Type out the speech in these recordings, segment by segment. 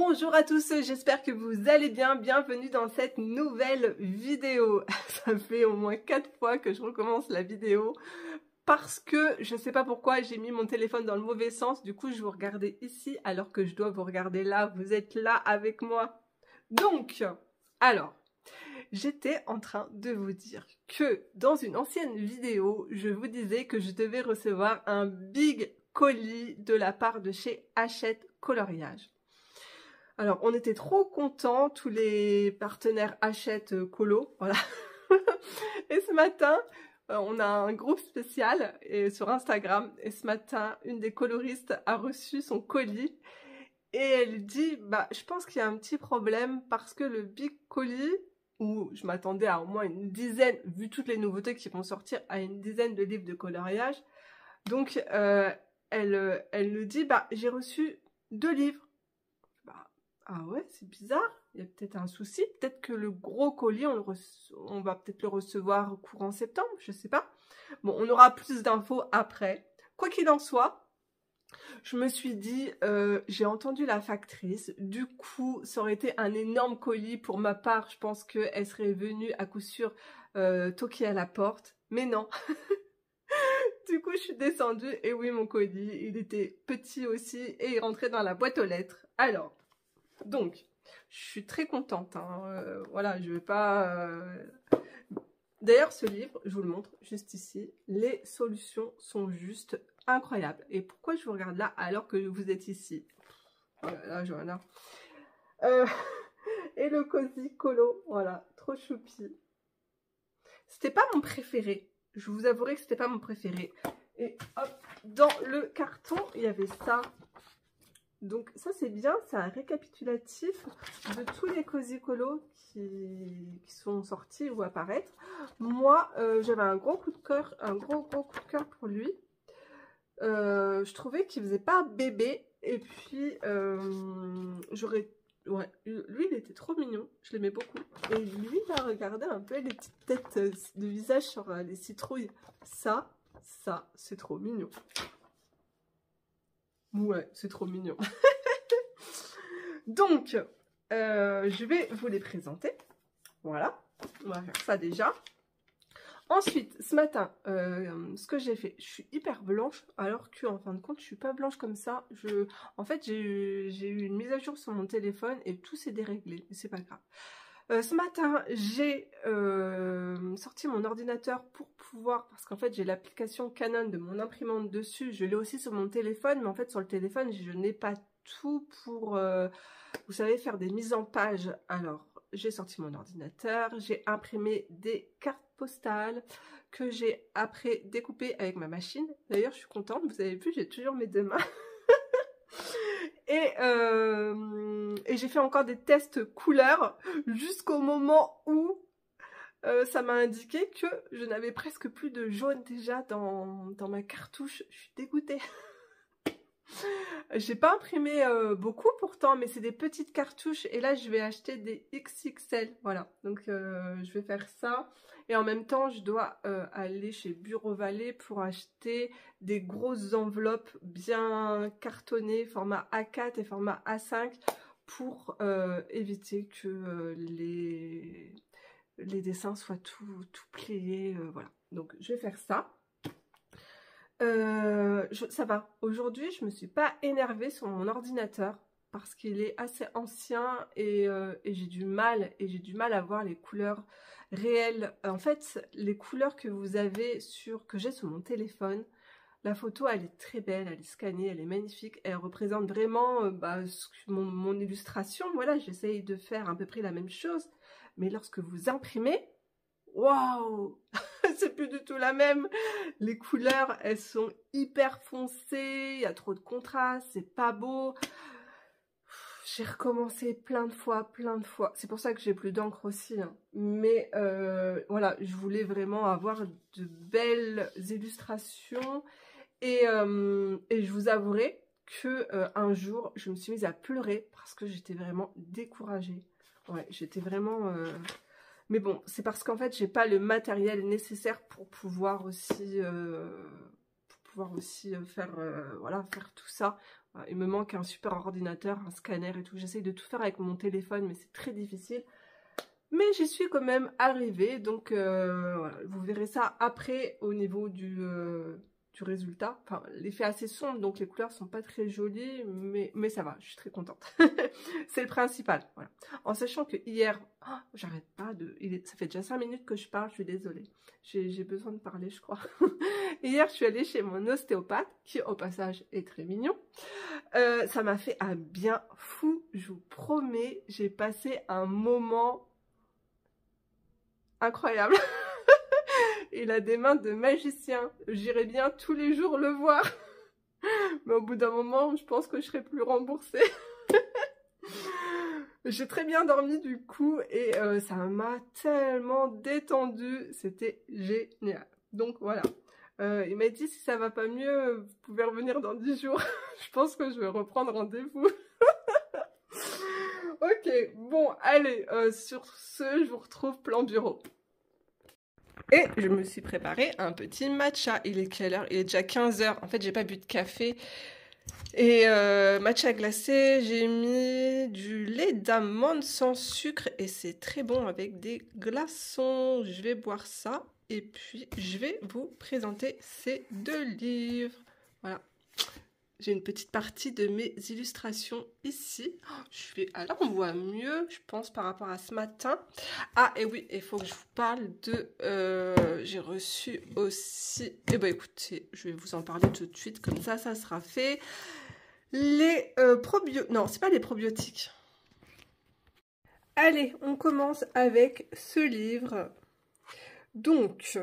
Bonjour à tous, j'espère que vous allez bien, bienvenue dans cette nouvelle vidéo. Ça fait au moins 4 fois que je recommence la vidéo parce que je ne sais pas pourquoi j'ai mis mon téléphone dans le mauvais sens, du coup je vous regardais ici alors que je dois vous regarder là, vous êtes là avec moi. Donc, alors, j'étais en train de vous dire que dans une ancienne vidéo, je vous disais que je devais recevoir un big colis de la part de chez Hachette Coloriage. Alors, on était trop contents, tous les partenaires Hachette Colo, voilà. Et ce matin, on a un groupe spécial sur Instagram. Et ce matin, une des coloristes a reçu son colis. Et elle dit, bah, je pense qu'il y a un petit problème parce que le big colis, où je m'attendais à au moins une dizaine, vu toutes les nouveautés qui vont sortir, à une dizaine de livres de coloriage. Donc, elle nous dit, bah, j'ai reçu 2 livres. Ah ouais, c'est bizarre, il y a peut-être un souci, peut-être que le gros colis, on va peut-être le recevoir courant septembre, je sais pas. Bon, on aura plus d'infos après. Quoi qu'il en soit, je me suis dit, j'ai entendu la factrice, du coup, ça aurait été un énorme colis pour ma part, je pense qu'elle serait venue à coup sûr toquer à la porte, mais non. Du coup, je suis descendue et oui, mon colis, il était petit aussi et il rentrait dans la boîte aux lettres. Alors... Donc, je suis très contente, hein. Voilà, je vais pas... D'ailleurs, ce livre, je vous le montre juste ici, les solutions sont juste incroyables. Et pourquoi je vous regarde là alors que vous êtes ici? Oh là là, Johanna. Et le Cozy Colo, voilà, trop choupi. C'était pas mon préféré, je vous avouerai que c'était pas mon préféré. Et hop, dans le carton, il y avait ça. Donc ça c'est bien, c'est un récapitulatif de tous les Cozy Colo qui sont sortis ou apparaître. Moi j'avais un gros coup de cœur, un gros coup de cœur pour lui. Je trouvais qu'il faisait pas bébé et puis ouais, lui il était trop mignon, je l'aimais beaucoup. Et lui là, regardez un peu les petites têtes de visage sur les citrouilles. Ça c'est trop mignon. Ouais, c'est trop mignon. Donc, je vais vous les présenter. Voilà, on va faire ça déjà. Ensuite, ce matin, ce que j'ai fait, je suis hyper blanche, alors que en fin de compte, je suis pas blanche comme ça. En fait, j'ai eu une mise à jour sur mon téléphone et tout s'est déréglé, mais c'est pas grave. Ce matin, j'ai sorti mon ordinateur pour pouvoir, parce qu'en fait j'ai l'application Canon de mon imprimante dessus, je l'ai aussi sur mon téléphone, mais en fait sur le téléphone je n'ai pas tout pour, vous savez, faire des mises en page. Alors j'ai sorti mon ordinateur, j'ai imprimé des cartes postales que j'ai après découpées avec ma machine. D'ailleurs je suis contente, vous avez vu, j'ai toujours mes 2 mains. Et j'ai fait encore des tests couleurs jusqu'au moment où ça m'a indiqué que je n'avais presque plus de jaune déjà dans ma cartouche. Je suis dégoûtée. J'ai pas imprimé beaucoup pourtant, mais c'est des petites cartouches. Et là, je vais acheter des XXL. Voilà, donc je vais faire ça. Et en même temps, je dois aller chez Bureau Vallée pour acheter des grosses enveloppes bien cartonnées, format A4 et format A5, pour éviter que les dessins soient tout pliés. Voilà, donc je vais faire ça. Ça va. Aujourd'hui, je me suis pas énervée sur mon ordinateur parce qu'il est assez ancien et j'ai du mal à voir les couleurs réelles. En fait, les couleurs que vous avez que j'ai sur mon téléphone, la photo elle est très belle, elle est scannée, elle est magnifique, elle représente vraiment mon illustration. Voilà, j'essaye de faire à peu près la même chose, mais lorsque vous imprimez, waouh, c'est plus du tout la même. Les couleurs, elles sont hyper foncées, il y a trop de contraste, c'est pas beau. J'ai recommencé plein de fois. C'est pour ça que j'ai plus d'encre aussi, hein. Mais voilà, je voulais vraiment avoir de belles illustrations. Et je vous avouerai que un jour, je me suis mise à pleurer parce que j'étais vraiment découragée. Ouais, j'étais vraiment... Mais bon, c'est parce qu'en fait, j'ai pas le matériel nécessaire pour pouvoir aussi faire, voilà, faire tout ça. Il me manque un super ordinateur, un scanner et tout. J'essaye de tout faire avec mon téléphone, mais c'est très difficile. Mais j'y suis quand même arrivée, donc voilà, vous verrez ça après au niveau du résultat. Enfin, l'effet assez sombre, donc les couleurs sont pas très jolies, mais ça va, je suis très contente. C'est le principal, voilà. En sachant que hier, oh, j'arrête pas de... ça fait déjà 5 minutes que je parle, je suis désolée. J'ai besoin de parler, je crois. Hier, je suis allée chez mon ostéopathe, qui au passage est très mignon. Ça m'a fait un bien fou, je vous promets, j'ai passé un moment... incroyable. Il a des mains de magicien. J'irais bien tous les jours le voir. Mais au bout d'un moment, je pense que je serai plus remboursée. J'ai très bien dormi du coup et ça m'a tellement détendue. C'était génial. Donc voilà. Il m'a dit si ça va pas mieux, vous pouvez revenir dans 10 jours. Je pense que je vais reprendre rendez-vous. Ok, bon, allez, sur ce, je vous retrouve plan bureau. Et je me suis préparé un petit matcha. Il est quelle heure? Il est déjà 15 h. En fait, j'ai pas bu de café. Et matcha glacé, j'ai mis du lait d'amande sans sucre. Et c'est très bon avec des glaçons. Je vais boire ça. Et puis, je vais vous présenter ces 2 livres. Voilà. J'ai une petite partie de mes illustrations ici. Alors, on voit mieux, je pense, par rapport à ce matin. Ah, et oui, il faut que je vous parle de... j'ai reçu aussi... Eh bien, écoutez, je vais vous en parler tout de suite. Comme ça sera fait. Les probiotiques... Non, c'est pas les probiotiques. Allez, on commence avec ce livre. Donc,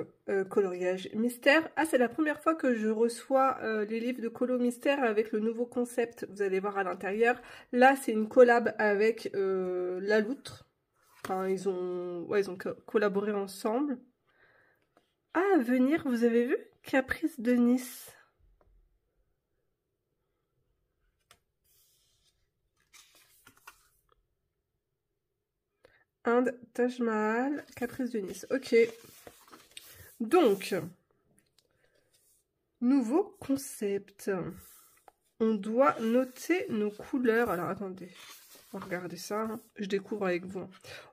coloriage mystère. Ah, c'est la première fois que je reçois les livres de colo mystère avec le nouveau concept. Vous allez voir à l'intérieur. Là, c'est une collab avec La Loutre. Enfin, ils ont collaboré ensemble. Ah, à venir, vous avez vu? Caprice de Nice. Inde, Taj Mahal, Caprice de Nice. Ok. Donc, nouveau concept. On doit noter nos couleurs. Alors, attendez. On va regarder ça. Hein. Je découvre avec vous.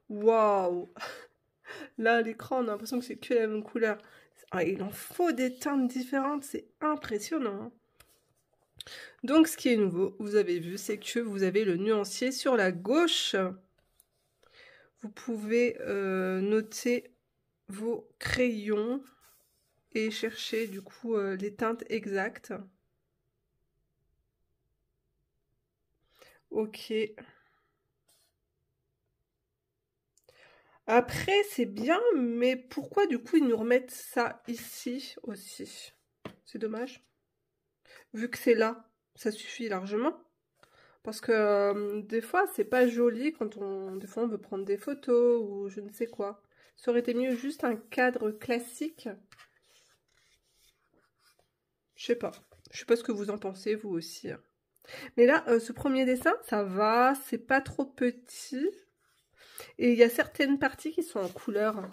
Waouh! Là, à l'écran, on a l'impression que c'est que la même couleur. Ah, il en faut des teintes différentes. C'est impressionnant. Hein. Donc, ce qui est nouveau, vous avez vu, c'est que vous avez le nuancier sur la gauche. Vous pouvez noter vos crayons et chercher du coup les teintes exactes. Ok. Après, c'est bien, mais pourquoi du coup ils nous remettent ça ici aussi? C'est dommage. Vu que c'est là, ça suffit largement. Parce que des fois, c'est pas joli quand des fois on veut prendre des photos ou je ne sais quoi. Ça aurait été mieux juste un cadre classique. Je sais pas. Je sais pas ce que vous en pensez, vous aussi. Mais là, ce premier dessin, ça va. C'est pas trop petit. Et il y a certaines parties qui sont en couleur.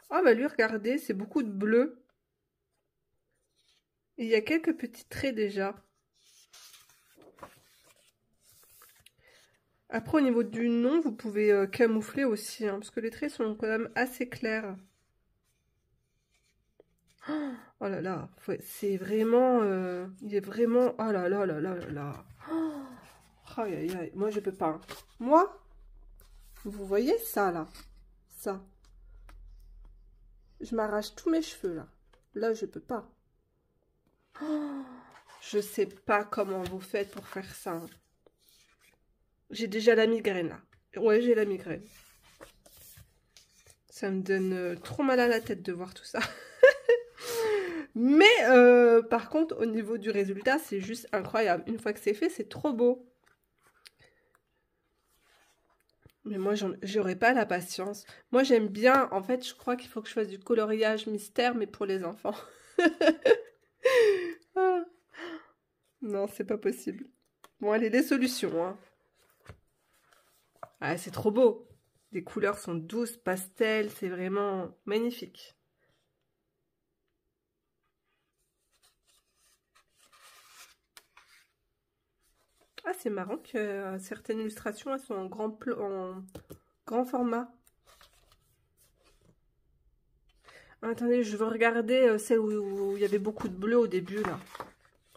Ah bah lui, regardez, c'est beaucoup de bleu. Et il y a quelques petits traits déjà. Après, au niveau du nom, vous pouvez camoufler aussi, hein, parce que les traits sont quand même assez clairs. Oh là là, c'est vraiment... il est vraiment... Oh là là là là là là. Oh, aïe aïe aïe, moi je peux pas. Hein. Moi, vous voyez ça là? Ça. Je m'arrache tous mes cheveux là. Là, je peux pas. Oh, je sais pas comment vous faites pour faire ça. Hein. J'ai déjà la migraine là. Ouais, j'ai la migraine. Ça me donne trop mal à la tête de voir tout ça. Mais par contre, au niveau du résultat, c'est juste incroyable. Une fois que c'est fait, c'est trop beau. Mais moi, j'aurais pas la patience. Moi, j'aime bien. En fait, je crois qu'il faut que je fasse du coloriage mystère, mais pour les enfants. Ah. Non, c'est pas possible. Bon, allez, les solutions. Hein. Ah, c'est trop beau. Les couleurs sont douces, pastel, c'est vraiment magnifique. Ah, c'est marrant que certaines illustrations, elles sont en grand format. Attendez, je veux regarder celle où il y avait beaucoup de bleu au début, là.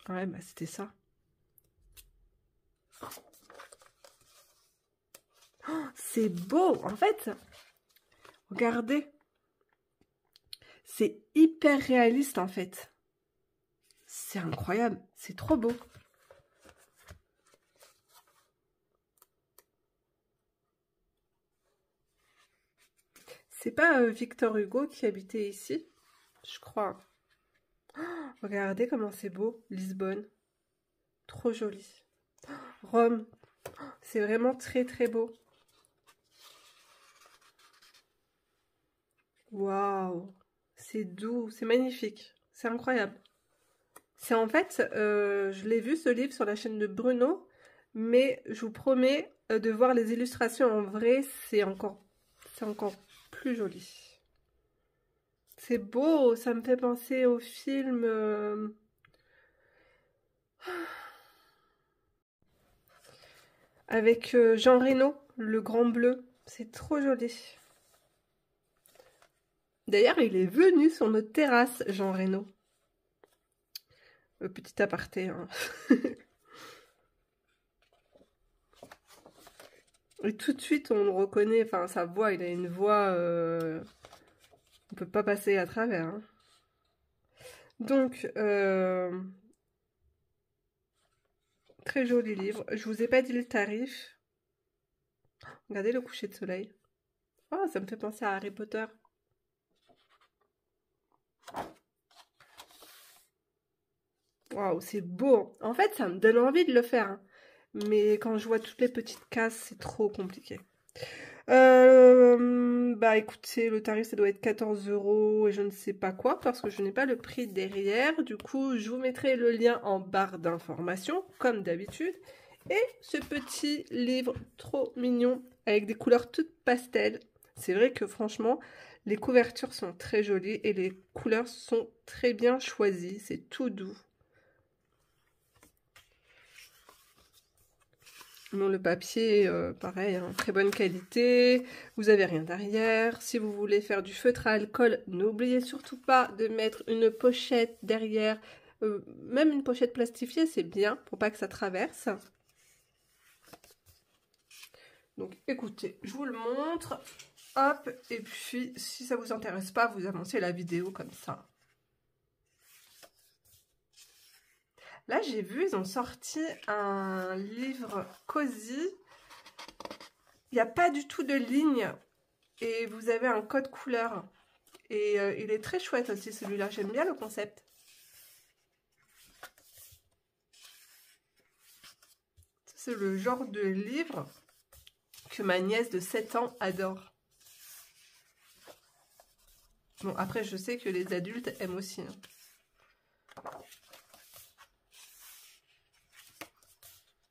Ouais, bah c'était ça. Oh, c'est beau, en fait. Regardez. C'est hyper réaliste, en fait. C'est incroyable, c'est trop beau. C'est pas Victor Hugo qui habitait ici, je crois. Oh, regardez comment c'est beau, Lisbonne. Trop joli. Rome, c'est vraiment très très beau. Waouh, c'est doux, c'est magnifique, c'est incroyable. C'est en fait, je l'ai vu ce livre sur la chaîne de Bruno, mais je vous promets de voir les illustrations en vrai, c'est encore plus joli. C'est beau, ça me fait penser au film avec Jean Reno, Le Grand Bleu. C'est trop joli. D'ailleurs, il est venu sur notre terrasse, Jean Reno. Petit aparté, hein. Et tout de suite, on le reconnaît, enfin, sa voix, il a une voix... on peut pas passer à travers, hein. Donc, très joli livre. Je vous ai pas dit le tarif. Regardez le coucher de soleil. Oh, ça me fait penser à Harry Potter. Waouh, c'est beau. En fait, ça me donne envie de le faire, hein. Mais quand je vois toutes les petites cases, c'est trop compliqué. Bah écoutez, le tarif ça doit être 14 € et je ne sais pas quoi parce que je n'ai pas le prix derrière. Du coup, je vous mettrai le lien en barre d'informations comme d'habitude. Et ce petit livre trop mignon avec des couleurs toutes pastel. C'est vrai que franchement, les couvertures sont très jolies et les couleurs sont très bien choisies. C'est tout doux. Non, le papier, pareil, hein, très bonne qualité. Vous avez rien derrière. Si vous voulez faire du feutre à alcool, n'oubliez surtout pas de mettre une pochette derrière. Même une pochette plastifiée, c'est bien pour pas que ça traverse. Donc, écoutez, je vous le montre. Hop, et puis, si ça vous intéresse pas, vous avancez la vidéo comme ça. Là, j'ai vu, ils ont sorti un livre cosy. Il n'y a pas du tout de ligne et vous avez un code couleur. Et il est très chouette aussi celui-là, j'aime bien le concept. C'est le genre de livre que ma nièce de 7 ans adore. Bon, après, je sais que les adultes aiment aussi, hein.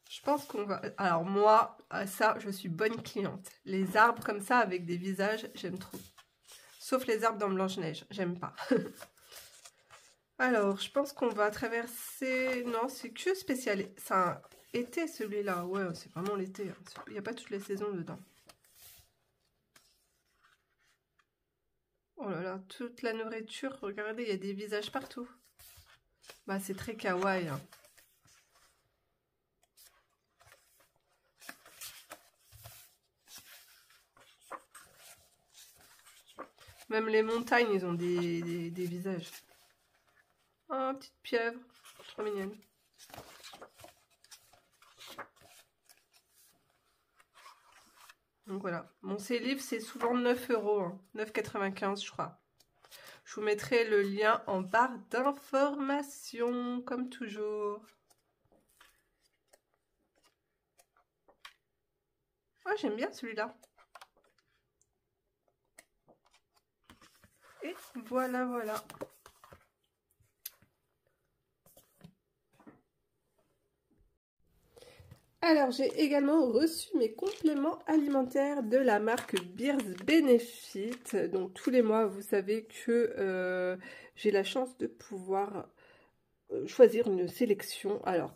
Je pense qu'on va... Alors moi, à ça, je suis bonne cliente. Les arbres comme ça, avec des visages, j'aime trop. Sauf les arbres dans Blanche-Neige, j'aime pas. Alors, je pense qu'on va traverser... Non, c'est que spécial. C'est un été celui-là. Ouais, c'est vraiment l'été, hein. Il n'y a pas toutes les saisons dedans. Oh là là, toute la nourriture. Regardez, il y a des visages partout. Bah, c'est très kawaii, hein. Même les montagnes, ils ont des visages. Oh, petite pieuvre. Trop mignonne. Donc voilà. Bon, ces livres, c'est souvent 9 €, hein. 9,95 € je crois. Je vous mettrai le lien en barre d'informations, comme toujours. Oh, j'aime bien celui-là. Et voilà, voilà. Alors, j'ai également reçu mes compléments alimentaires de la marque Beers Benefit. Donc, tous les mois, vous savez que j'ai la chance de pouvoir choisir une sélection. Alors,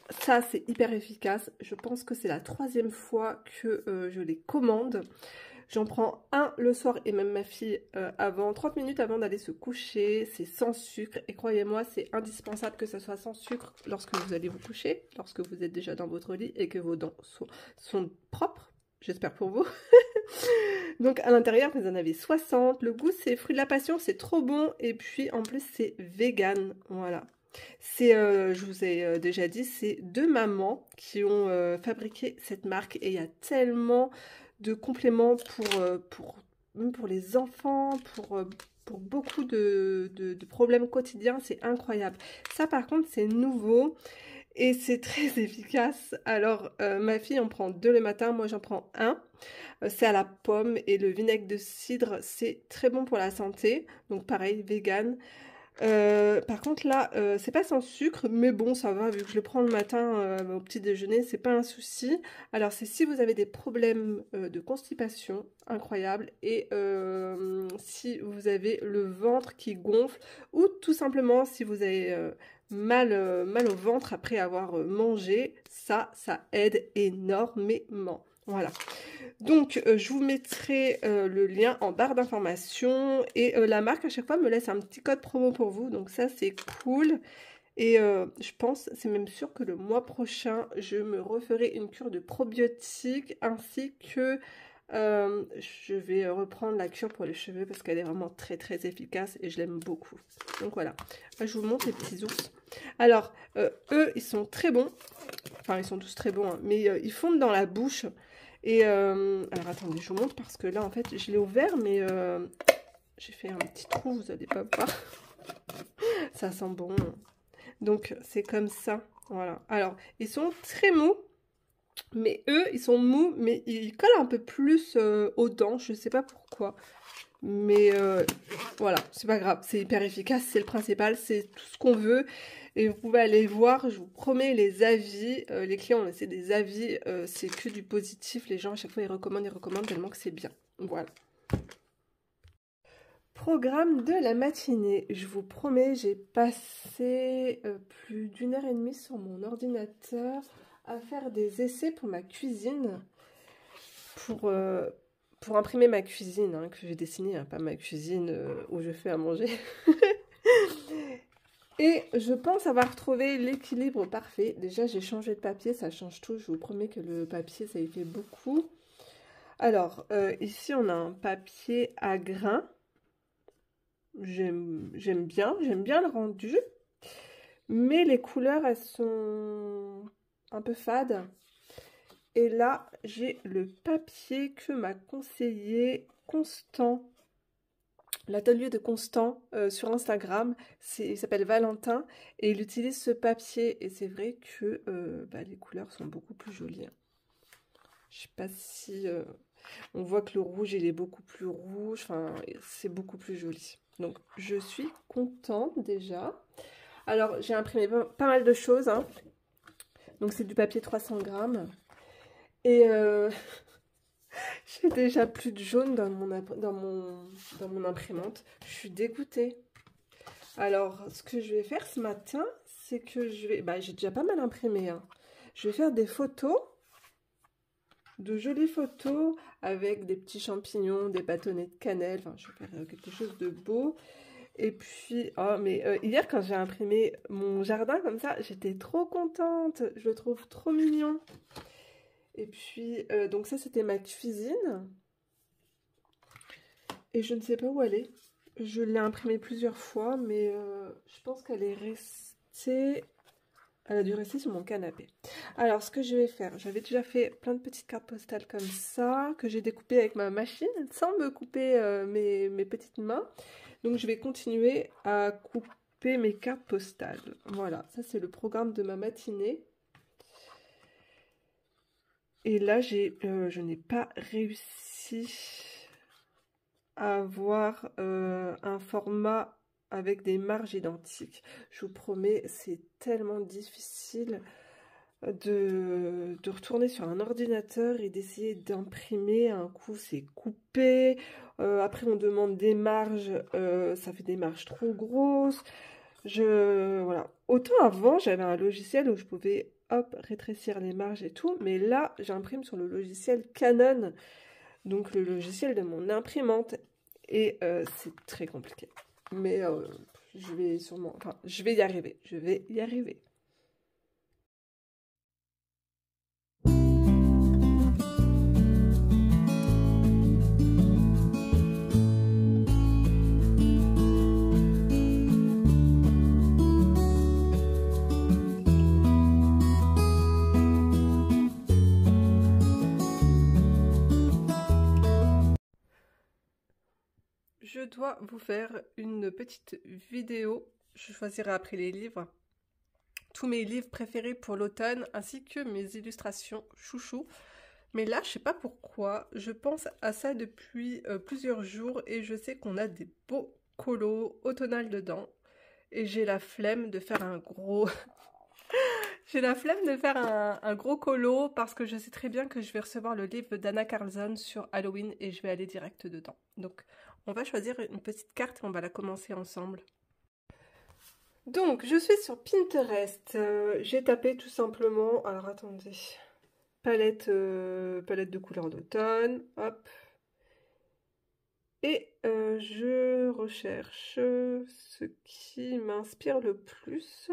Ça, c'est hyper efficace. Je pense que c'est la 3e fois que je les commande. J'en prends un le soir et même ma fille avant 30 minutes avant d'aller se coucher. C'est sans sucre et croyez-moi, c'est indispensable que ça soit sans sucre lorsque vous allez vous coucher, lorsque vous êtes déjà dans votre lit et que vos dents sont propres, j'espère pour vous. Donc à l'intérieur, vous en avez 60. Le goût, c'est fruit de la passion, c'est trop bon. Et puis en plus, c'est vegan. Voilà. C'est, je vous ai déjà dit, c'est 2 mamans qui ont fabriqué cette marque. Et il y a tellement de compléments même pour les enfants, pour beaucoup de problèmes quotidiens. C'est incroyable. Ça, par contre, c'est nouveau. Et c'est très efficace. Alors, ma fille en prend 2 le matin, moi j'en prends un. C'est à la pomme et le vinaigre de cidre, c'est très bon pour la santé. Donc pareil, vegan. Par contre là, c'est pas sans sucre, mais bon, ça va, vu que je le prends le matin au petit déjeuner, c'est pas un souci. Alors c'est si vous avez des problèmes de constipation, incroyable, et si vous avez le ventre qui gonfle, ou tout simplement si vous avez mal au ventre après avoir mangé, ça aide énormément. Voilà. Donc, je vous mettrai le lien en barre d'informations et la marque à chaque fois me laisse un petit code promo pour vous. Donc ça, c'est cool. Et je pense, c'est même sûr que le mois prochain, je me referai une cure de probiotiques ainsi que je vais reprendre la cure pour les cheveux parce qu'elle est vraiment très très efficace et je l'aime beaucoup. Donc voilà, là, je vous montre les petits ours. Alors, eux, ils sont très bons. Enfin, ils sont tous très bons, hein, mais ils fondent dans la bouche. Et alors attendez, je vous montre parce que là en fait je l'ai ouvert, mais j'ai fait un petit trou, vous n'allez pas voir. Ça sent bon. Donc c'est comme ça, voilà. Alors ils sont très mous, mais eux ils sont mous, mais ils collent un peu plus aux dents, je sais pas pourquoi. Mais voilà, c'est pas grave, c'est hyper efficace, c'est le principal, c'est tout ce qu'on veut. Et vous pouvez aller voir, je vous promets, les avis. Les clients ont laissé des avis, c'est que du positif. Les gens, à chaque fois, ils recommandent tellement que c'est bien. Voilà. Programme de la matinée. Je vous promets, j'ai passé plus d'1h30 sur mon ordinateur à faire des essais pour ma cuisine. Pour imprimer ma cuisine, hein, que j'ai dessinée, hein, pas ma cuisine où je fais à manger. Et je pense avoir trouvé l'équilibre parfait. Déjà, j'ai changé de papier, ça change tout. Je vous promets que le papier, ça y fait beaucoup. Alors, ici, on a un papier à grains. J'aime bien le rendu. Mais les couleurs, elles sont un peu fades. Et là, j'ai le papier que m'a conseillé Constant. L'atelier de Constant sur Instagram, il s'appelle Valentin et il utilise ce papier et c'est vrai que les couleurs sont beaucoup plus jolies. Hein. Je sais pas si on voit que le rouge il est beaucoup plus rouge, enfin c'est beaucoup plus joli. Donc je suis contente déjà. Alors j'ai imprimé pas mal de choses. Hein. Donc c'est du papier 300 grammes et j'ai déjà plus de jaune dans mon imprimante. Je suis dégoûtée. Alors, ce que je vais faire ce matin, c'est que je vais... j'ai déjà pas mal imprimé. Hein. Je vais faire des photos, de jolies photos avec des petits champignons, des bâtonnets de cannelle. Enfin, je vais faire quelque chose de beau. Et puis, oh, mais hier, quand j'ai imprimé mon jardin comme ça, j'étais trop contente. Je le trouve trop mignon. Et puis, donc ça, c'était ma cuisine. Et je ne sais pas où elle est. Je l'ai imprimée plusieurs fois, mais je pense qu'elle est restée... Elle a dû rester sur mon canapé. Alors, ce que je vais faire, j'avais déjà fait plein de petites cartes postales comme ça, que j'ai découpées avec ma machine, sans me couper mes petites mains. Donc, je vais continuer à couper mes cartes postales. Voilà, ça c'est le programme de ma matinée. Et là, je n'ai pas réussi à avoir un format avec des marges identiques. Je vous promets, c'est tellement difficile de retourner sur un ordinateur et d'essayer d'imprimer. Un coup, c'est coupé. Après, on demande des marges. Ça fait des marges trop grosses. Voilà. Autant avant, j'avais un logiciel où je pouvais, hop, rétrécir les marges et tout. Mais là, j'imprime sur le logiciel Canon. Donc, le logiciel de mon imprimante. Et c'est très compliqué. Mais je vais sûrement... Enfin, je vais y arriver. Je vais y arriver. Je dois vous faire une petite vidéo. Je choisirai après les livres. Tous mes livres préférés pour l'automne, ainsi que mes illustrations chouchou. Mais là, je sais pas pourquoi, je pense à ça depuis plusieurs jours et je sais qu'on a des beaux colos automnales dedans. Et j'ai la flemme de faire un gros... j'ai la flemme de faire un gros colo parce que je sais très bien que je vais recevoir le livre d'Anna Carlson sur Halloween et je vais aller direct dedans. Donc, on va choisir une petite carte et on va la commencer ensemble. Donc, je suis sur Pinterest. J'ai tapé tout simplement... Alors, attendez. Palette de couleurs d'automne. Hop. Et je recherche ce qui m'inspire le plus.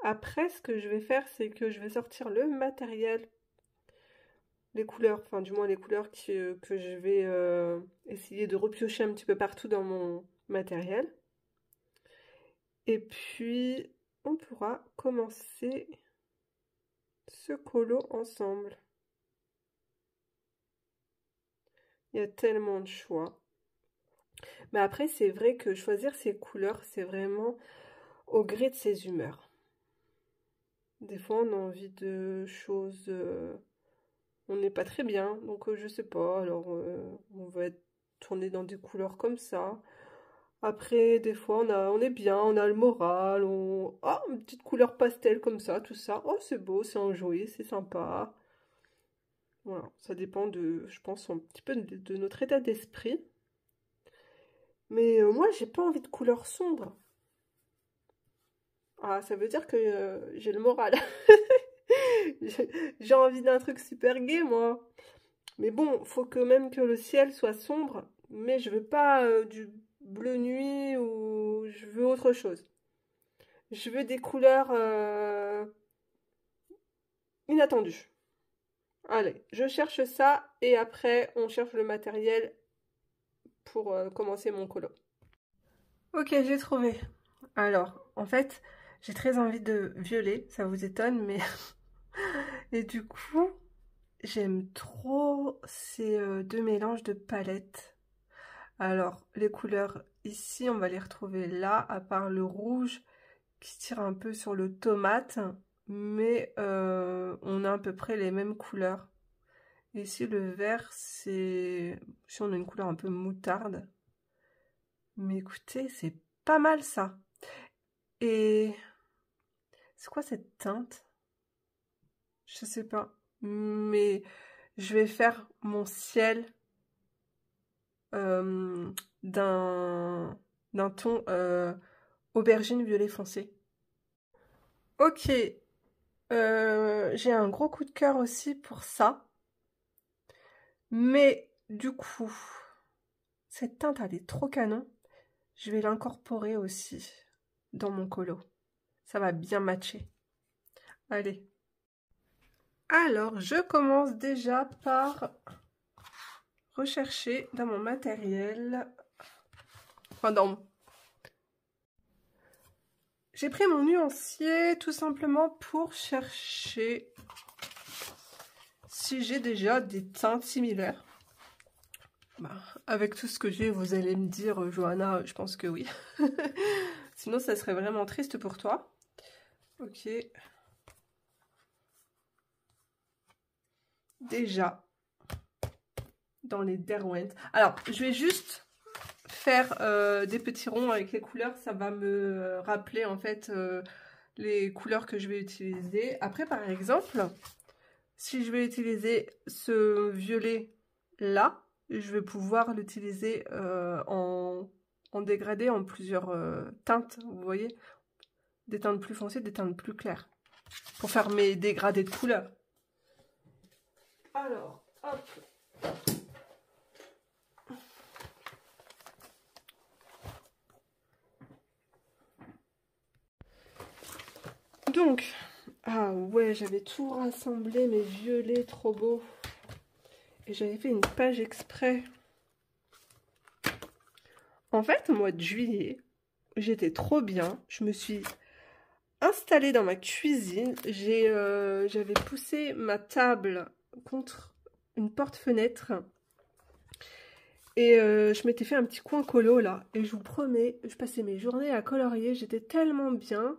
Après, ce que je vais faire, c'est que je vais sortir le matériel, les couleurs, enfin du moins les couleurs que je vais essayer de repiocher un petit peu partout dans mon matériel. Et puis, on pourra commencer ce colo ensemble. Il y a tellement de choix. Mais après, c'est vrai que choisir ces couleurs, c'est vraiment au gré de ses humeurs. Des fois, on a envie de choses... on n'est pas très bien, donc je sais pas, alors on va être tourné dans des couleurs comme ça. Après, des fois, on est bien, on a le moral, oh, une petite couleur pastel comme ça, tout ça. Oh, c'est beau, c'est enjoué, c'est sympa. Voilà, ça dépend de, je pense, un petit peu de notre état d'esprit. Mais moi, j'ai pas envie de couleurs sombres. Ah, ça veut dire que j'ai le moral. J'ai envie d'un truc super gai, moi. Mais bon, faut que même que le ciel soit sombre. Mais je veux pas du bleu nuit ou je veux autre chose. Je veux des couleurs inattendues. Allez, je cherche ça et après on cherche le matériel pour commencer mon colo. Ok, j'ai trouvé. Alors, en fait, j'ai très envie de violet, ça vous étonne, mais... et du coup, j'aime trop ces deux mélanges de palettes. Alors, les couleurs, ici, on va les retrouver là, à part le rouge qui tire un peu sur le tomate, mais on a à peu près les mêmes couleurs. Ici, le vert, c'est... Si on a une couleur un peu moutarde. Mais écoutez, c'est pas mal ça. Et... c'est quoi cette teinte? Je sais pas. Mais je vais faire mon ciel d'un ton aubergine violet foncé. Ok. J'ai un gros coup de cœur aussi pour ça. Mais du coup, cette teinte, elle est trop canon. Je vais l'incorporer aussi dans mon colo. Ça va bien matcher. Allez. Alors, je commence déjà par rechercher dans mon matériel. Enfin, j'ai pris mon nuancier tout simplement pour chercher si j'ai déjà des teintes similaires. Bah, avec tout ce que j'ai, vous allez me dire, Johanna, je pense que oui. Sinon, ça serait vraiment triste pour toi. Ok. Déjà, dans les Derwent. Alors, je vais juste faire des petits ronds avec les couleurs. Ça va me rappeler, en fait, les couleurs que je vais utiliser. Après, par exemple, si je vais utiliser ce violet là, je vais pouvoir l'utiliser en dégradé en plusieurs teintes, vous voyez, des teintes plus foncées, des teintes plus claires, pour faire mes dégradés de couleurs. Alors, hop. Donc, ah ouais, j'avais tout rassemblé, mes violets, trop beaux. Et j'avais fait une page exprès. En fait, au mois de juillet, j'étais trop bien. Je me suis installée dans ma cuisine. J'avais poussé ma table contre une porte-fenêtre. Et je m'étais fait un petit coin colo là. Et je vous promets, je passais mes journées à colorier. J'étais tellement bien.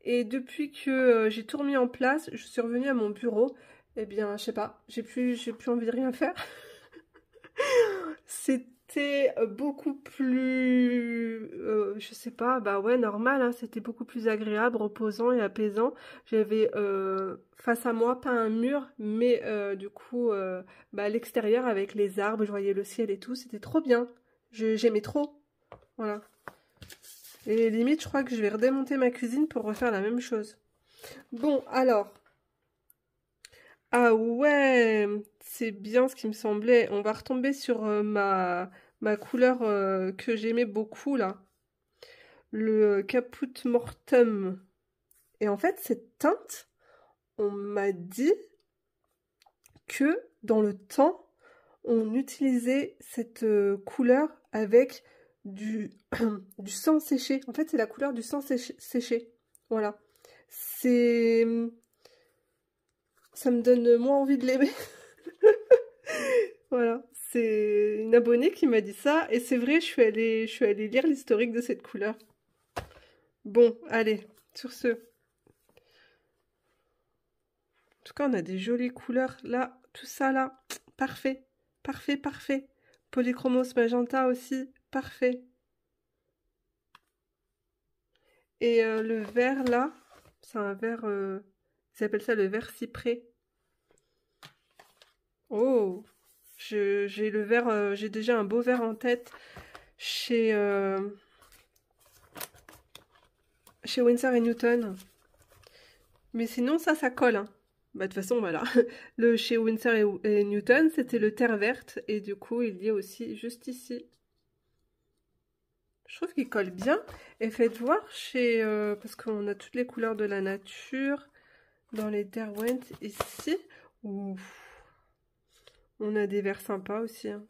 Et depuis que j'ai tout remis en place, je suis revenue à mon bureau. Eh bien, je sais pas, j'ai plus envie de rien faire. C'était beaucoup plus, je sais pas, bah ouais, normal, hein, c'était beaucoup plus agréable, reposant et apaisant. J'avais face à moi, pas un mur, mais du coup, bah, à l'extérieur avec les arbres, je voyais le ciel et tout, c'était trop bien. J'aimais trop, voilà. Et limite, je crois que je vais redémonter ma cuisine pour refaire la même chose. Bon, alors. Ah ouais, c'est bien ce qui me semblait. On va retomber sur ma couleur que j'aimais beaucoup, là. Le Caput Mortem. Et en fait, cette teinte, on m'a dit que dans le temps, on utilisait cette couleur avec du sang séché. En fait, c'est la couleur du sang séché. Voilà. Ça me donne moins envie de l'aimer. Voilà. C'est une abonnée qui m'a dit ça. Et c'est vrai, je suis allée lire l'historique de cette couleur. Bon, allez, sur ce. En tout cas, on a des jolies couleurs. Là, tout ça, là. Parfait. Parfait, parfait. Polychromos magenta aussi. Parfait. Et le vert, là, c'est un vert... ils appellent ça le vert cyprès. Oh, j'ai le vert, j'ai déjà un beau vert en tête chez Winsor & Newton. Mais sinon, ça colle. Hein. Bah, de toute façon, voilà. Le chez Winsor & Newton, c'était le terre verte. Et du coup, il y a aussi juste ici. Je trouve qu'il colle bien. Et faites voir chez... parce qu'on a toutes les couleurs de la nature dans les Derwent ici. Ouf. On a des verts sympas aussi. Hein.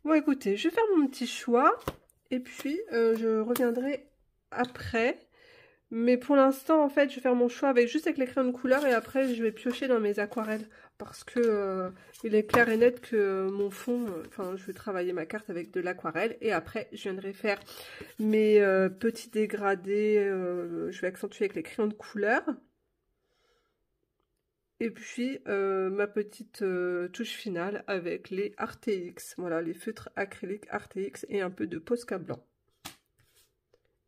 Bon, écoutez, je vais faire mon petit choix. Et puis, je reviendrai après. Mais pour l'instant, en fait, je vais faire mon choix juste avec les crayons de couleur. Et après, je vais piocher dans mes aquarelles. Parce que il est clair et net que mon fond... Enfin, je vais travailler ma carte avec de l'aquarelle. Et après, je viendrai faire mes petits dégradés. Je vais accentuer avec les crayons de couleur. Et puis, ma petite touche finale avec les RTX. Voilà, les feutres acryliques RTX et un peu de Posca blanc.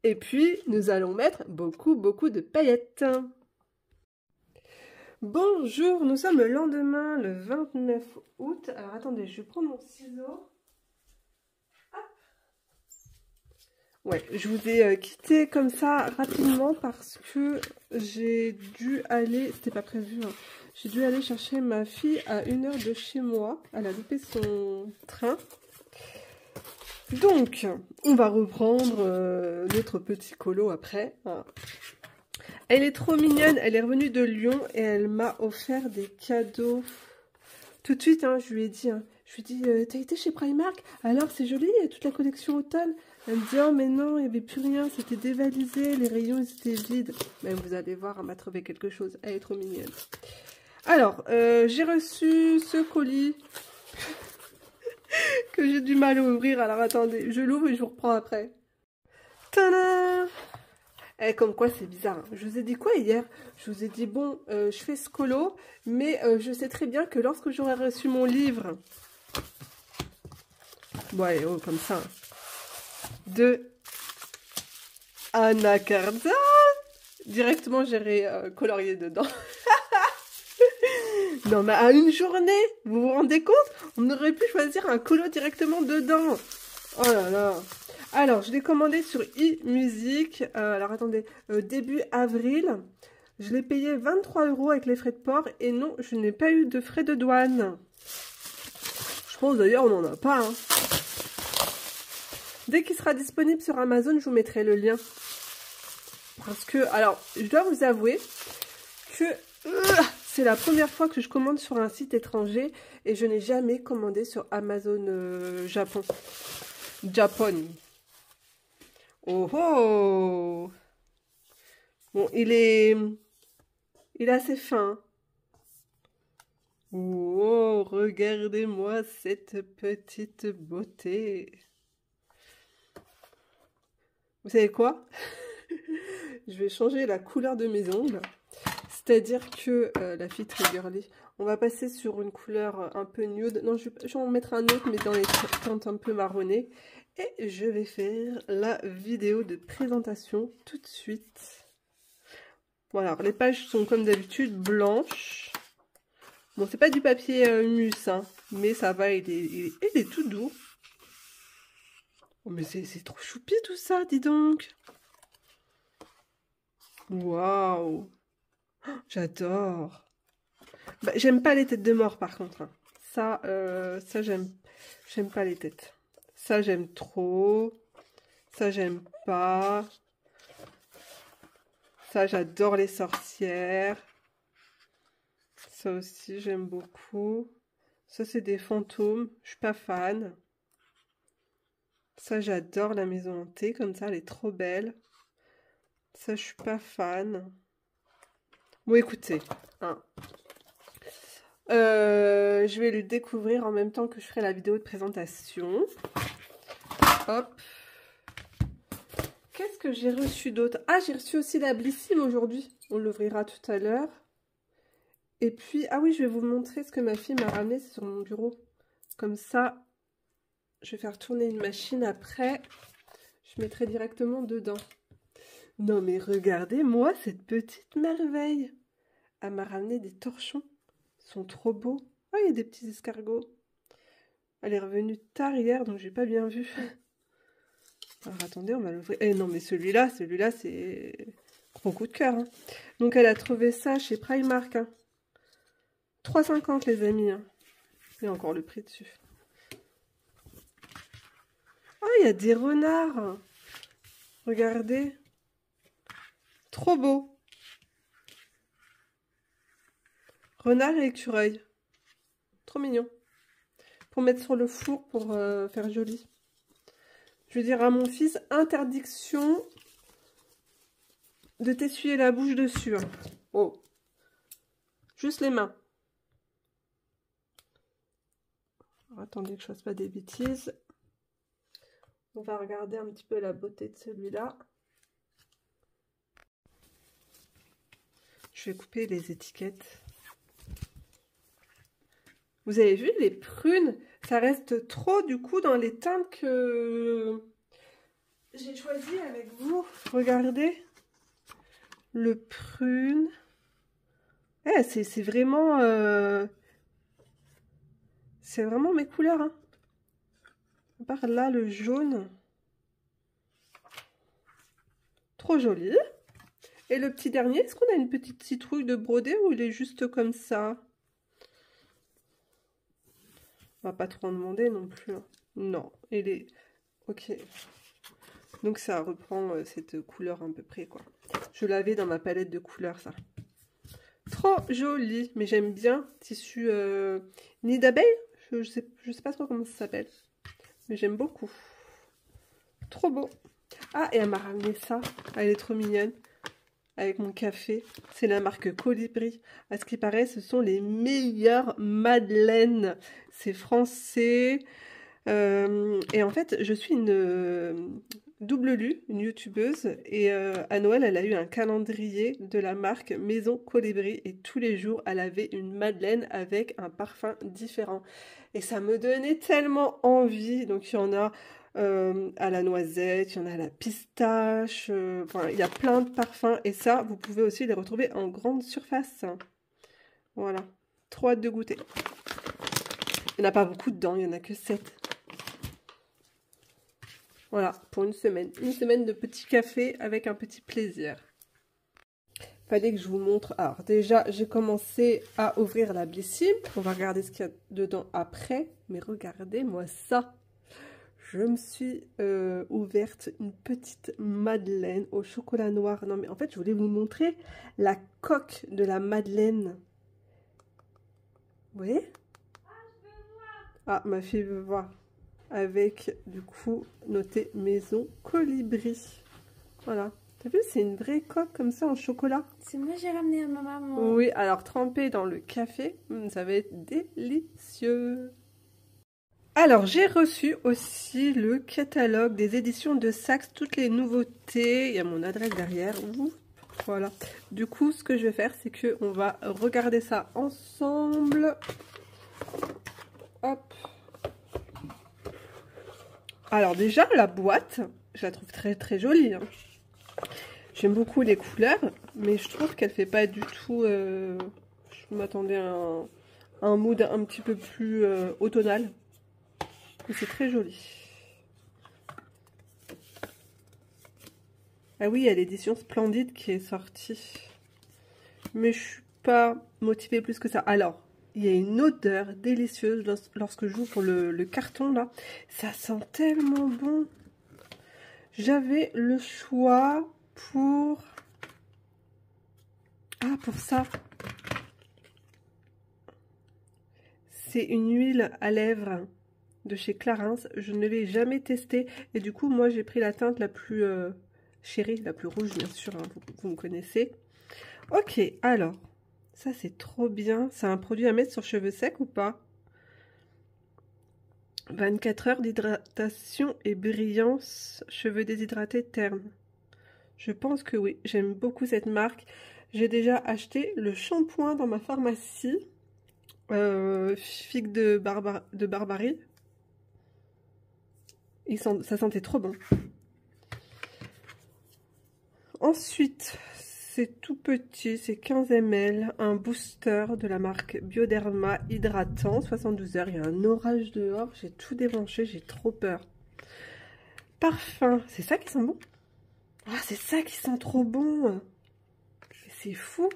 Et puis, nous allons mettre beaucoup de paillettes. Bonjour, nous sommes le lendemain, le 29 août. Alors, attendez, je vais prendre mon ciseau. Hop. Ouais, je vous ai quitté comme ça rapidement parce que j'ai dû aller... C'était pas prévu, hein. J'ai dû aller chercher ma fille à 1 heure de chez moi. Elle a loupé son train. Donc, on va reprendre notre petit colo après. Voilà. Elle est trop mignonne. Elle est revenue de Lyon et elle m'a offert des cadeaux. Tout de suite, hein, je lui ai dit, t'as été chez Primark? Alors, c'est joli, il y a toute la collection automne. Elle me dit, oh mais non, il n'y avait plus rien, c'était dévalisé, les rayons ils étaient vides. Mais vous allez voir, elle m'a trouvé quelque chose. Elle est trop mignonne. Alors, j'ai reçu ce colis que j'ai du mal à ouvrir. Alors, attendez, je l'ouvre et je vous reprends après. Tadam! Eh, comme quoi, c'est bizarre. Hein. Je vous ai dit quoi hier? Je vous ai dit, bon, je fais ce colo, mais je sais très bien que lorsque j'aurai reçu mon livre... Bon, allez, oh, comme ça. De Anna Cardin. Directement, j'irai colorier dedans. Non, mais à une journée, vous vous rendez compte? On aurait pu choisir un colo directement dedans. Oh là là. Alors, je l'ai commandé sur eMusic. Alors, attendez, début avril. Je l'ai payé 23 € avec les frais de port. Et non, je n'ai pas eu de frais de douane. Je pense d'ailleurs, on n'en a pas. Hein. Dès qu'il sera disponible sur Amazon, je vous mettrai le lien. Parce que, alors, je dois vous avouer que c'est la première fois que je commande sur un site étranger et je n'ai jamais commandé sur Amazon Japon. Japon. Oh oh! Bon, il est assez fin. Oh, regardez-moi cette petite beauté. Vous savez quoi? Je vais changer la couleur de mes ongles. C'est-à-dire que la fille très girly, on va passer sur une couleur un peu nude. Non, je vais en mettre un autre, mais dans les teintes un peu marronnées. Et je vais faire la vidéo de présentation tout de suite. Voilà, alors les pages sont comme d'habitude blanches. Bon, c'est pas du papier mus, hein, mais ça va, il est tout doux. Oh, mais c'est trop choupi tout ça, dis donc. Waouh! J'adore. Bah, j'aime pas les têtes de mort par contre. Hein. Ça j'aime pas les têtes. Ça j'aime trop. Ça j'aime pas. Ça j'adore les sorcières. Ça aussi j'aime beaucoup. Ça c'est des fantômes. Je suis pas fan. Ça j'adore la maison hantée comme ça, elle est trop belle. Ça je suis pas fan. Bon écoutez, hein. Je vais le découvrir en même temps que je ferai la vidéo de présentation. Hop. Qu'est-ce que j'ai reçu d'autre? Ah, j'ai reçu aussi la Blissim aujourd'hui. On l'ouvrira tout à l'heure. Et puis, ah oui, je vais vous montrer ce que ma fille m'a ramené sur mon bureau. Comme ça, je vais faire tourner une machine après. Je mettrai directement dedans. Non mais regardez-moi cette petite merveille. Elle m'a ramené des torchons. Ils sont trop beaux. Oh, il y a des petits escargots. Elle est revenue tard hier, donc j'ai pas bien vu. Alors attendez, on va l'ouvrir. Eh non, mais celui-là, c'est gros coup de cœur. Hein. Donc elle a trouvé ça chez Primark. Hein. 3,50 les amis. Hein. Il y a encore le prix dessus. Ah, il y a des renards. Regardez. Trop beau. Renard et écureuil. Trop mignon. Pour mettre sur le four pour faire joli. Je vais dire à mon fils, interdiction de t'essuyer la bouche dessus. Hein. Oh. Juste les mains. Alors, attendez que je fasse pas des bêtises. On va regarder un petit peu la beauté de celui-là. Je vais couper les étiquettes. Vous avez vu les prunes? Ça reste trop du coup dans les teintes que j'ai choisi avec vous. Regardez. Le prune. Eh, c'est vraiment... c'est vraiment mes couleurs. Hein. À part là, le jaune. Trop joli. Et le petit dernier, est-ce qu'on a une petite citrouille de brodé ou il est juste comme ça? On va pas trop en demander non plus. Hein. Non, il est... Ok. Donc ça reprend cette couleur à peu près, quoi. Je l'avais dans ma palette de couleurs, ça. Trop joli. Mais j'aime bien. Tissu nid d'abeille. Je sais pas trop comment ça s'appelle. Mais j'aime beaucoup. Trop beau. Ah, et elle m'a ramené ça. Elle est trop mignonne. Avec mon café. C'est la marque Colibri. À ce qui paraît, ce sont les meilleures madeleines. C'est français. Et en fait, je suis une double lue, une youtubeuse. Et à Noël, elle a eu un calendrier de la marque Maison Colibri. Et tous les jours, elle avait une madeleine avec un parfum différent. Et ça me donnait tellement envie. Donc, il y en a... à la noisette, il y en a à la pistache, enfin, il y a plein de parfums et ça, vous pouvez aussi les retrouver en grande surface. Voilà, Trop hâte de goûter. Il n'y en a pas beaucoup dedans, il n'y en a que 7. Voilà, pour une semaine. Une semaine de petit café avec un petit plaisir. Fallait que je vous montre. Alors déjà, j'ai commencé à ouvrir la Blissim. On va regarder ce qu'il y a dedans après. Mais regardez-moi ça. Je me suis ouverte une petite madeleine au chocolat noir. Non mais en fait, je voulais vous montrer la coque de la madeleine. Vous voyez? Ah, ma fille veut voir. Avec, du coup, noté maison colibri. Voilà. T'as vu, c'est une vraie coque comme ça en chocolat. C'est moi j'ai ramené à ma maman. Oui, alors trempé dans le café, ça va être délicieux. Alors, j'ai reçu aussi le catalogue des éditions de Saxe, toutes les nouveautés. Il y a mon adresse derrière. Voilà. Du coup, ce que je vais faire, c'est que on va regarder ça ensemble. Hop. Alors déjà, la boîte, je la trouve très très jolie. Hein. J'aime beaucoup les couleurs, mais je trouve qu'elle fait pas du tout... je m'attendais à un mood un petit peu plus automnal. Mais c'est très joli. Ah oui, il y a l'édition Splendide qui est sortie. Mais je suis pas motivée plus que ça. Alors, il y a une odeur délicieuse lorsque je j'ouvre le carton là. Ça sent tellement bon. J'avais le choix pour... Ah, pour ça. C'est une huile à lèvres de chez Clarins. Je ne l'ai jamais testée. Et du coup, moi, j'ai pris la teinte la plus chérie, la plus rouge, bien sûr. Hein, vous me connaissez. Ok, alors... Ça, c'est trop bien. C'est un produit à mettre sur cheveux secs ou pas? 24 heures d'hydratation et brillance. Cheveux déshydratés terme. Je pense que oui. J'aime beaucoup cette marque. J'ai déjà acheté le shampoing dans ma pharmacie. Figue de Barbarie. Ça sentait trop bon. Ensuite... C'est tout petit, c'est 15 ml, un booster de la marque Bioderma hydratant, 72 heures. Il y a un orage dehors, j'ai tout débranché, j'ai trop peur. Parfum, c'est ça qui sent bon? Ah, c'est ça qui sent trop bon. C'est fou.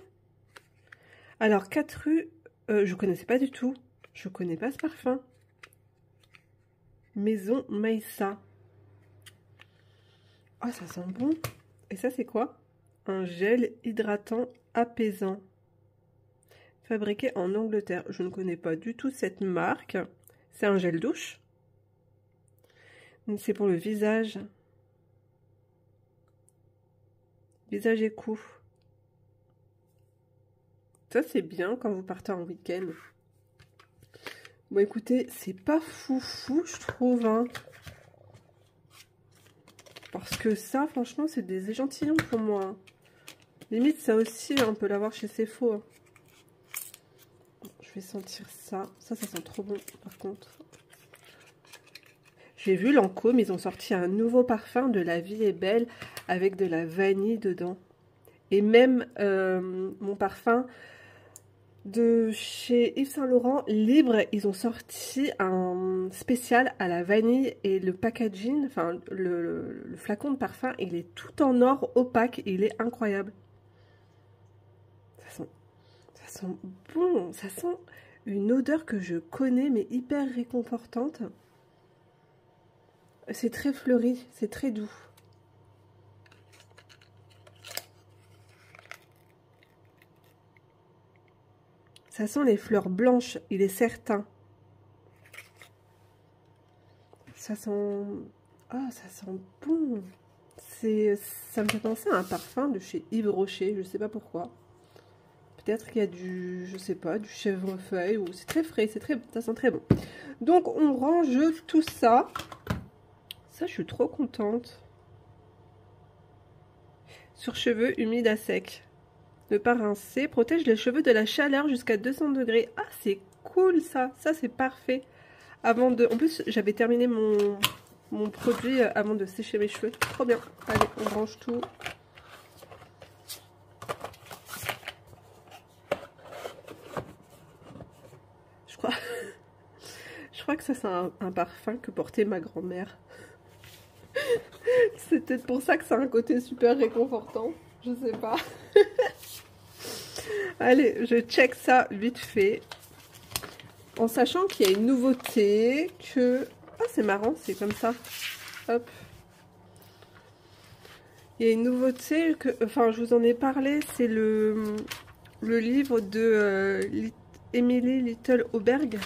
Alors, 4 rue, je connaissais pas du tout. Je connais pas ce parfum. Maison Maïssa. Ah, ça sent bon. Et ça, c'est quoi? Un gel hydratant apaisant. Fabriqué en Angleterre. Je ne connais pas du tout cette marque. C'est un gel douche. C'est pour le visage. Visage et cou. Ça, c'est bien quand vous partez en week-end. Bon, écoutez, c'est pas foufou, je trouve. Hein. Parce que ça, franchement, c'est des échantillons pour moi. Limite, ça aussi, on peut l'avoir chez Sephora. Je vais sentir ça. Ça sent trop bon, par contre. J'ai vu Lancôme, ils ont sorti un nouveau parfum de La Vie est Belle avec de la vanille dedans. Et même mon parfum de chez Yves Saint Laurent, Libre, ils ont sorti un spécial à la vanille et le packaging, enfin le flacon de parfum, il est tout en or opaque, il est incroyable. Ça sent bon, ça sent une odeur que je connais mais hyper réconfortante. C'est très fleuri, c'est très doux. Ça sent les fleurs blanches, il est certain. Ça sent... Ah, ça sent bon. Ça me fait penser à un parfum de chez Yves Rocher, je sais pas pourquoi. Peut-être qu'il y a du, je sais pas, du chèvrefeuille, ou c'est très frais, ça sent très bon. Donc on range tout ça. Ça, je suis trop contente. Sur cheveux humides à sec. Ne pas rincer, protège les cheveux de la chaleur jusqu'à 200 degrés. Ah, c'est cool ça, ça c'est parfait. Avant de, en plus, j'avais terminé mon produit avant de sécher mes cheveux. Trop bien. Allez, on range tout. je crois. Je crois que ça c'est un parfum que portait ma grand-mère. C'est peut-être pour ça que ça a un côté super réconfortant. Je sais pas. Allez, je check ça vite fait. En sachant qu'il y a une nouveauté que... Ah, c'est marrant, c'est comme ça. Hop. Il y a une nouveauté que... Enfin, je vous en ai parlé, c'est le livre de Emily Little Auberg.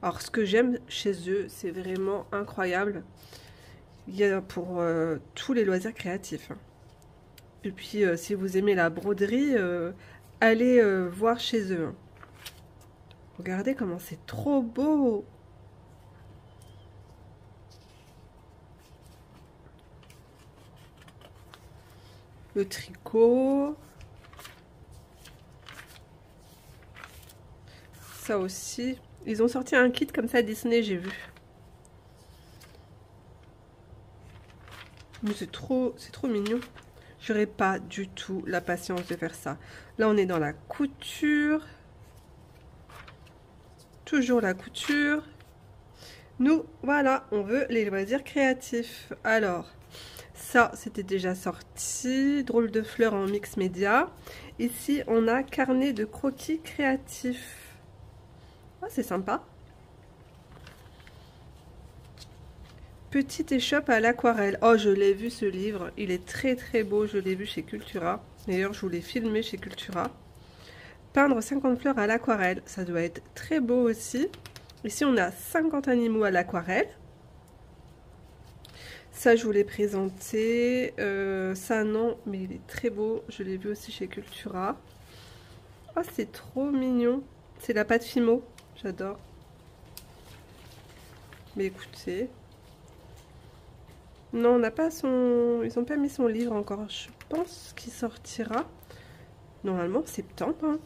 Alors, ce que j'aime chez eux, c'est vraiment incroyable. Il y a pour tous les loisirs créatifs. Et puis, si vous aimez la broderie, allez voir chez eux. Regardez comment c'est trop beau! Le tricot. Ça aussi. Ils ont sorti un kit comme ça Disney, j'ai vu. Mais c'est trop mignon. J'aurais pas du tout la patience de faire ça. Là, on est dans la couture. Toujours la couture. Nous, voilà, on veut les loisirs créatifs. Alors, ça, c'était déjà sorti. Drôle de fleurs en mix média. Ici, on a carnet de croquis créatifs. Ah, c'est sympa. Petite échoppe à l'aquarelle. Oh, je l'ai vu ce livre. Il est très beau. Je l'ai vu chez Cultura. D'ailleurs, je vous l'ai filmé chez Cultura. Peindre 50 fleurs à l'aquarelle. Ça doit être très beau aussi. Ici, on a 50 animaux à l'aquarelle. Ça, je vous l'ai présenté. Ça, non, mais il est très beau. Je l'ai vu aussi chez Cultura. Oh, c'est trop mignon. C'est la pâte Fimo. J'adore. Mais écoutez... Non, on n'a pas son... Ils n'ont pas mis son livre encore. Je pense qu'il sortira normalement en septembre. Hein.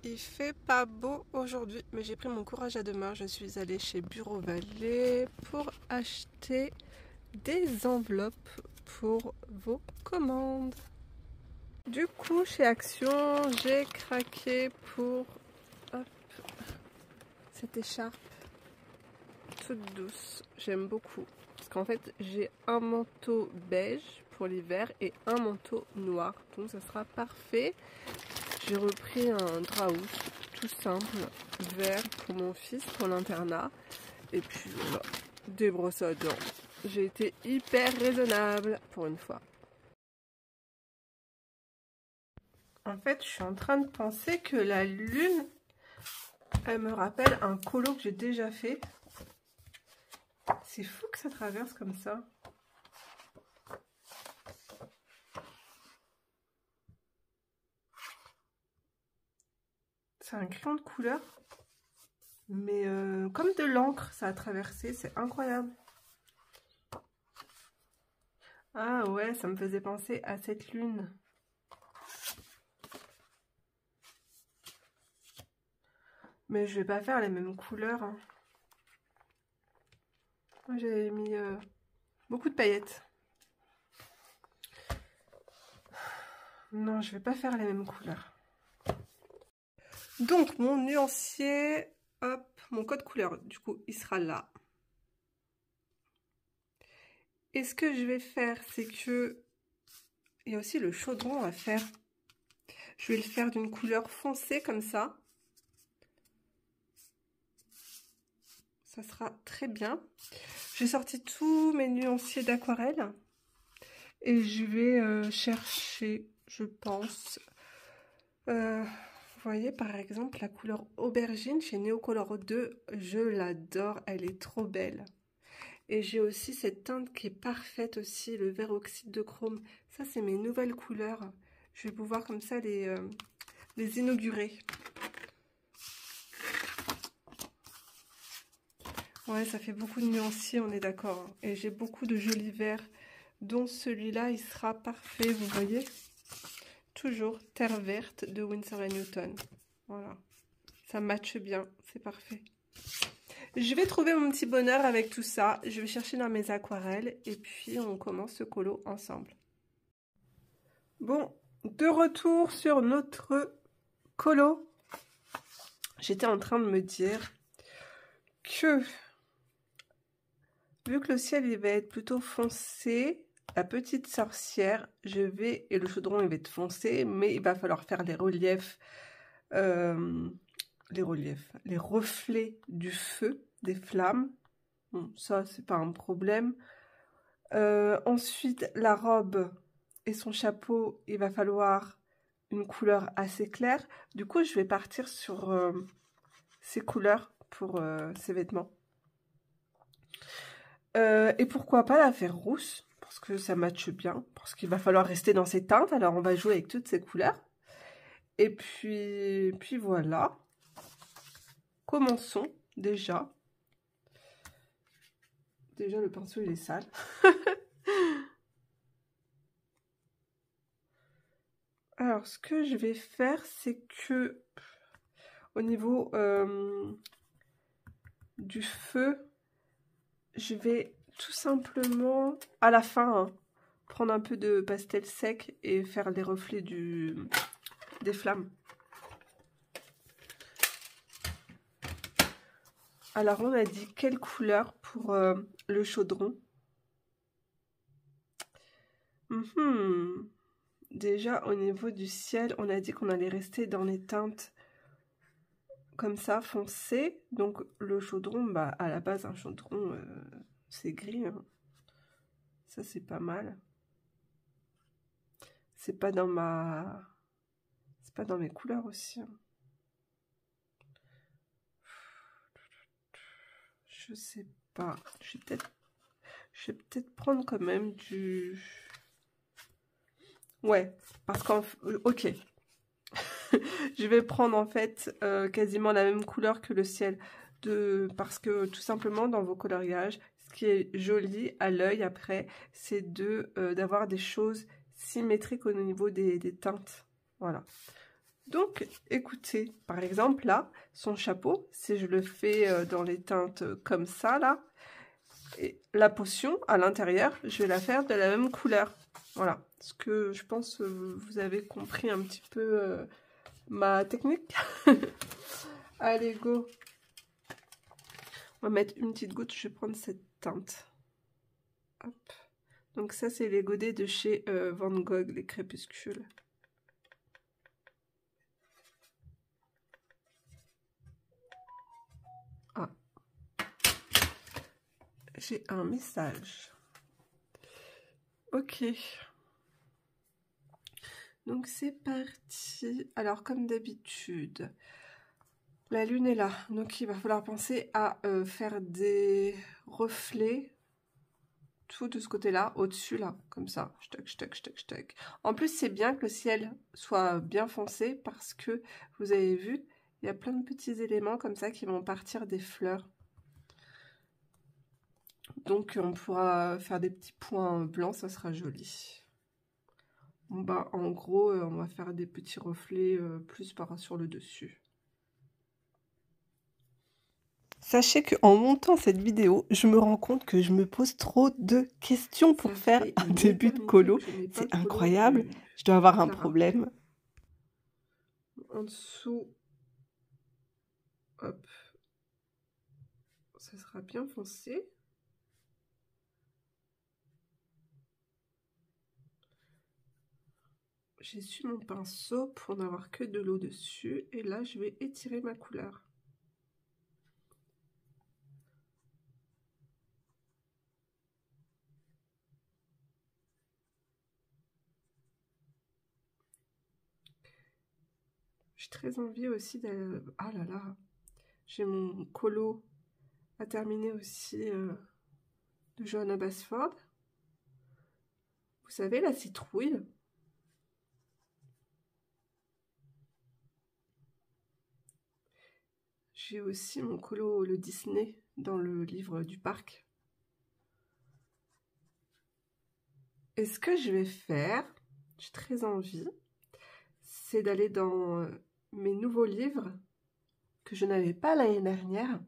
Il fait pas beau aujourd'hui, mais j'ai pris mon courage à deux mains. Je suis allée chez Bureau Vallée pour acheter des enveloppes pour vos commandes. Du coup, chez Action, j'ai craqué pour cette écharpe toute douce. J'aime beaucoup. Parce qu'en fait, j'ai un manteau beige pour l'hiver et un manteau noir. Donc, ça sera parfait. J'ai repris un draous tout simple, vert pour mon fils, pour l'internat. Et puis voilà, des brosses à dents. J'ai été hyper raisonnable pour une fois. En fait, je suis en train de penser que la lune, elle me rappelle un colo que j'ai déjà fait. C'est fou que ça traverse comme ça. C'est un crayon de couleur, mais comme de l'encre, ça a traversé, c'est incroyable. Ah ouais, ça me faisait penser à cette lune. Mais je vais pas faire les mêmes couleurs. Hein. J'ai mis beaucoup de paillettes. Non, je vais pas faire les mêmes couleurs. Donc, mon nuancier, hop, mon code couleur, du coup, il sera là. Et ce que je vais faire, c'est que... Il y a aussi le chaudron à faire. Je vais le faire d'une couleur foncée, comme ça. Ça sera très bien. J'ai sorti tous mes nuanciers d'aquarelle. Et je vais chercher, je pense... vous voyez, par exemple, la couleur aubergine chez Neocolor 2. Je l'adore, elle est trop belle. Et j'ai aussi cette teinte qui est parfaite aussi, le vert oxyde de chrome. Ça, c'est mes nouvelles couleurs. Je vais pouvoir comme ça les inaugurer. Ouais, ça fait beaucoup de nuanciers, on est d'accord. Et j'ai beaucoup de jolis verts, dont celui-là, il sera parfait, vous voyez. Toujours terre verte de Winsor & Newton. Voilà, ça matche bien, c'est parfait. Je vais trouver mon petit bonheur avec tout ça. Je vais chercher dans mes aquarelles et puis on commence ce colo ensemble. Bon, de retour sur notre colo. J'étais en train de me dire que, vu que le ciel il va être plutôt foncé, la petite sorcière, et le chaudron il va être foncé, mais il va falloir faire les reliefs, les reflets du feu, des flammes. Bon, ça, c'est pas un problème. Ensuite, la robe et son chapeau, il va falloir une couleur assez claire. Du coup, je vais partir sur ces couleurs pour ces vêtements. Et pourquoi pas la faire rousse, parce que ça matche bien, parce qu'il va falloir rester dans ces teintes. Alors, on va jouer avec toutes ces couleurs. Et puis voilà. Commençons déjà. Déjà, le pinceau, il est sale. Alors, ce que je vais faire, c'est que au niveau du feu, je vais tout simplement, à la fin, prendre un peu de pastel sec et faire les reflets des flammes. Alors, on a dit quelle couleur pour le chaudron? Déjà, au niveau du ciel, on a dit qu'on allait rester dans les teintes comme ça, foncées. Donc, le chaudron, bah, à la base, un chaudron, c'est gris. Hein. Ça, c'est pas mal. C'est pas dans mes couleurs aussi. Hein. Je sais pas. Je vais peut-être prendre quand même du... Ouais, parce qu'en... Ok. Je vais prendre en fait quasiment la même couleur que le ciel. Parce que tout simplement dans vos coloriages, ce qui est joli à l'œil après, c'est d'avoir des choses symétriques au niveau des teintes. Voilà. Donc, écoutez, par exemple, là, son chapeau, si je le fais dans les teintes comme ça, là, et la potion, à l'intérieur, je vais la faire de la même couleur. Voilà, ce que je pense vous avez compris un petit peu ma technique. Allez, go. On va mettre une petite goutte, je vais prendre cette teinte. Hop. Donc ça, c'est les godets de chez Van Gogh, les crépuscules. Ah. J'ai un message. Ok. Donc c'est parti. Alors comme d'habitude, la lune est là. Donc il va falloir penser à faire des reflets tout de ce côté-là, au-dessus là, comme ça. Ch'tac, ch'tac, ch'tac, ch'tac. En plus c'est bien que le ciel soit bien foncé parce que vous avez vu, il y a plein de petits éléments comme ça qui vont partir des fleurs. Donc on pourra faire des petits points blancs, ça sera joli. Bon, bah, en gros, on va faire des petits reflets plus sur le dessus. Sachez qu'en montant cette vidéo, je me rends compte que je me pose trop de questions pour faire un début de colo. C'est incroyable, je dois avoir un problème. En dessous, Hop. Ça sera bien foncé. J'essuie mon pinceau pour n'avoir que de l'eau dessus. Et là, je vais étirer ma couleur. J'ai très envie aussi de... Ah là là, j'ai mon colo à terminer aussi de Johanna Basford. Vous savez, la citrouille. J'ai aussi mon colo, le Disney, dans le livre du parc. Et ce que je vais faire, j'ai très envie, c'est d'aller dans mes nouveaux livres que je n'avais pas l'année dernière.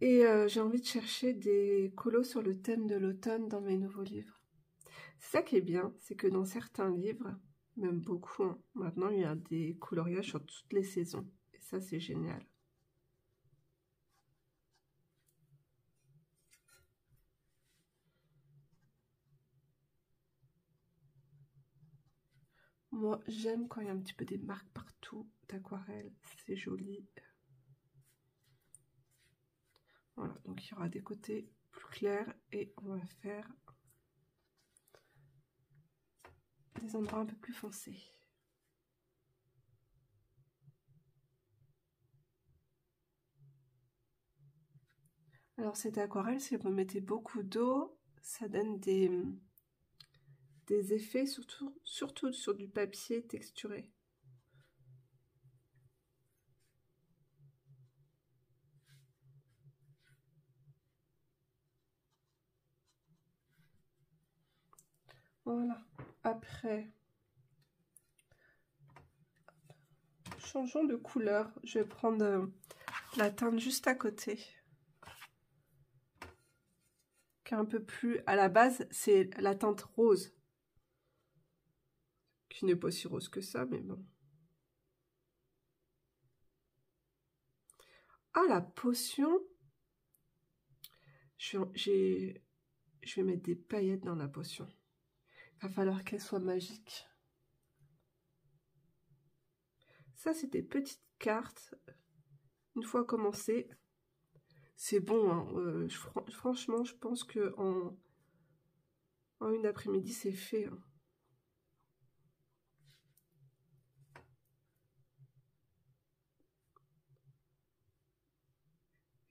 Et j'ai envie de chercher des colos sur le thème de l'automne dans mes nouveaux livres. C'est ça qui est bien, c'est que dans certains livres, même beaucoup, hein, maintenant il y a des coloriages sur toutes les saisons. Et ça, c'est génial. Moi, j'aime quand il y a un petit peu des marques partout d'aquarelle, c'est joli. Voilà, donc il y aura des côtés plus clairs et on va faire des endroits un peu plus foncés. Alors cette aquarelle, si vous mettez beaucoup d'eau, ça donne des effets, surtout sur du papier texturé. Voilà. Après, changeons de couleur. Je vais prendre la teinte juste à côté. Qui est un peu plus... À la base, c'est la teinte rose. Qui n'est pas si rose que ça, mais bon. Ah, la potion. Je vais mettre des paillettes dans la potion. Il va falloir qu'elle soit magique. Ça, c'est des petites cartes. Une fois commencé, c'est bon. Hein. Franchement, je pense que en une après-midi, c'est fait. Hein.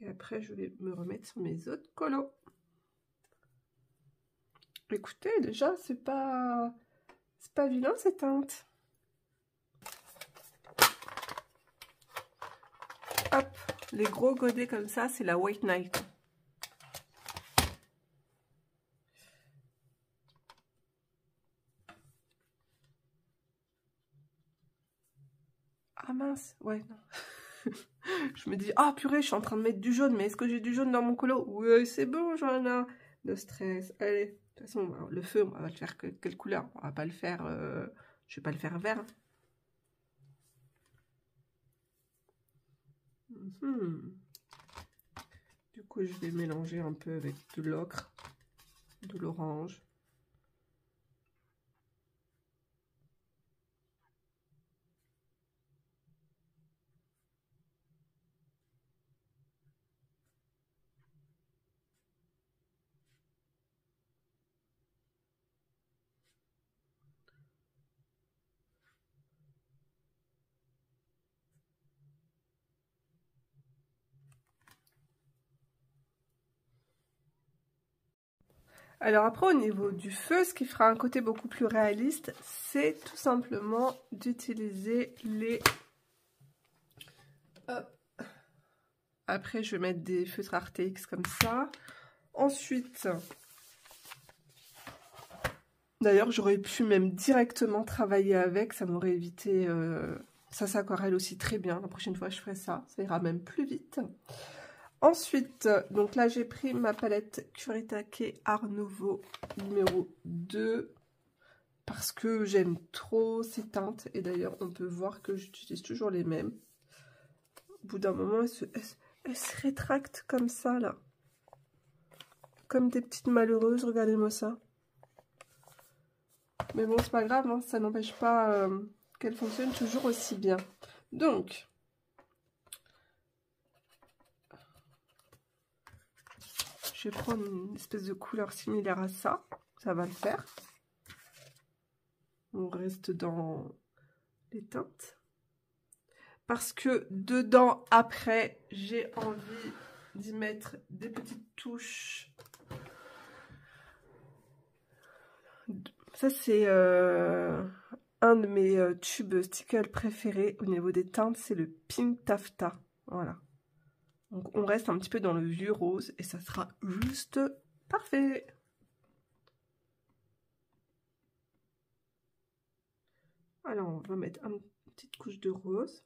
Et après, je vais me remettre sur mes autres colos. Écoutez, déjà, c'est pas vilain cette teinte. Hop, les gros godets comme ça, c'est la White Knight. Ah mince, ouais, non. Je me dis, ah purée, je suis en train de mettre du jaune, mais est-ce que j'ai du jaune dans mon colo? Oui, c'est bon, Johanna. De stress. Allez, de toute façon, le feu, on va le faire quelle couleur? On va pas le faire, je vais pas le faire vert. Du coup, je vais mélanger un peu avec de l'ocre, de l'orange. Alors après, au niveau du feu, ce qui fera un côté beaucoup plus réaliste, c'est tout simplement d'utiliser les... Hop. Après, je vais mettre des feutres RTX comme ça. Ensuite, d'ailleurs, j'aurais pu même directement travailler avec, ça m'aurait évité... ça s'aquarelle aussi très bien. La prochaine fois, je ferai ça. Ça ira même plus vite. Ensuite, donc là, j'ai pris ma palette Kuretake Art Nouveau numéro 2. parce que j'aime trop ces teintes. Et d'ailleurs, on peut voir que j'utilise toujours les mêmes. Au bout d'un moment, elles se rétractent comme ça, là. Comme des petites malheureuses, regardez-moi ça. Mais bon, c'est pas grave, hein, ça n'empêche pas qu'elles fonctionnent toujours aussi bien. Donc, je vais prendre une espèce de couleur similaire à ça. Ça va le faire. On reste dans les teintes. Parce que dedans, après, j'ai envie d'y mettre des petites touches. Ça, c'est un de mes tubes stickers préférés au niveau des teintes. C'est le Pink Taffeta. Voilà. Donc, on reste un petit peu dans le vieux rose et ça sera juste parfait. Alors, on va mettre une petite couche de rose.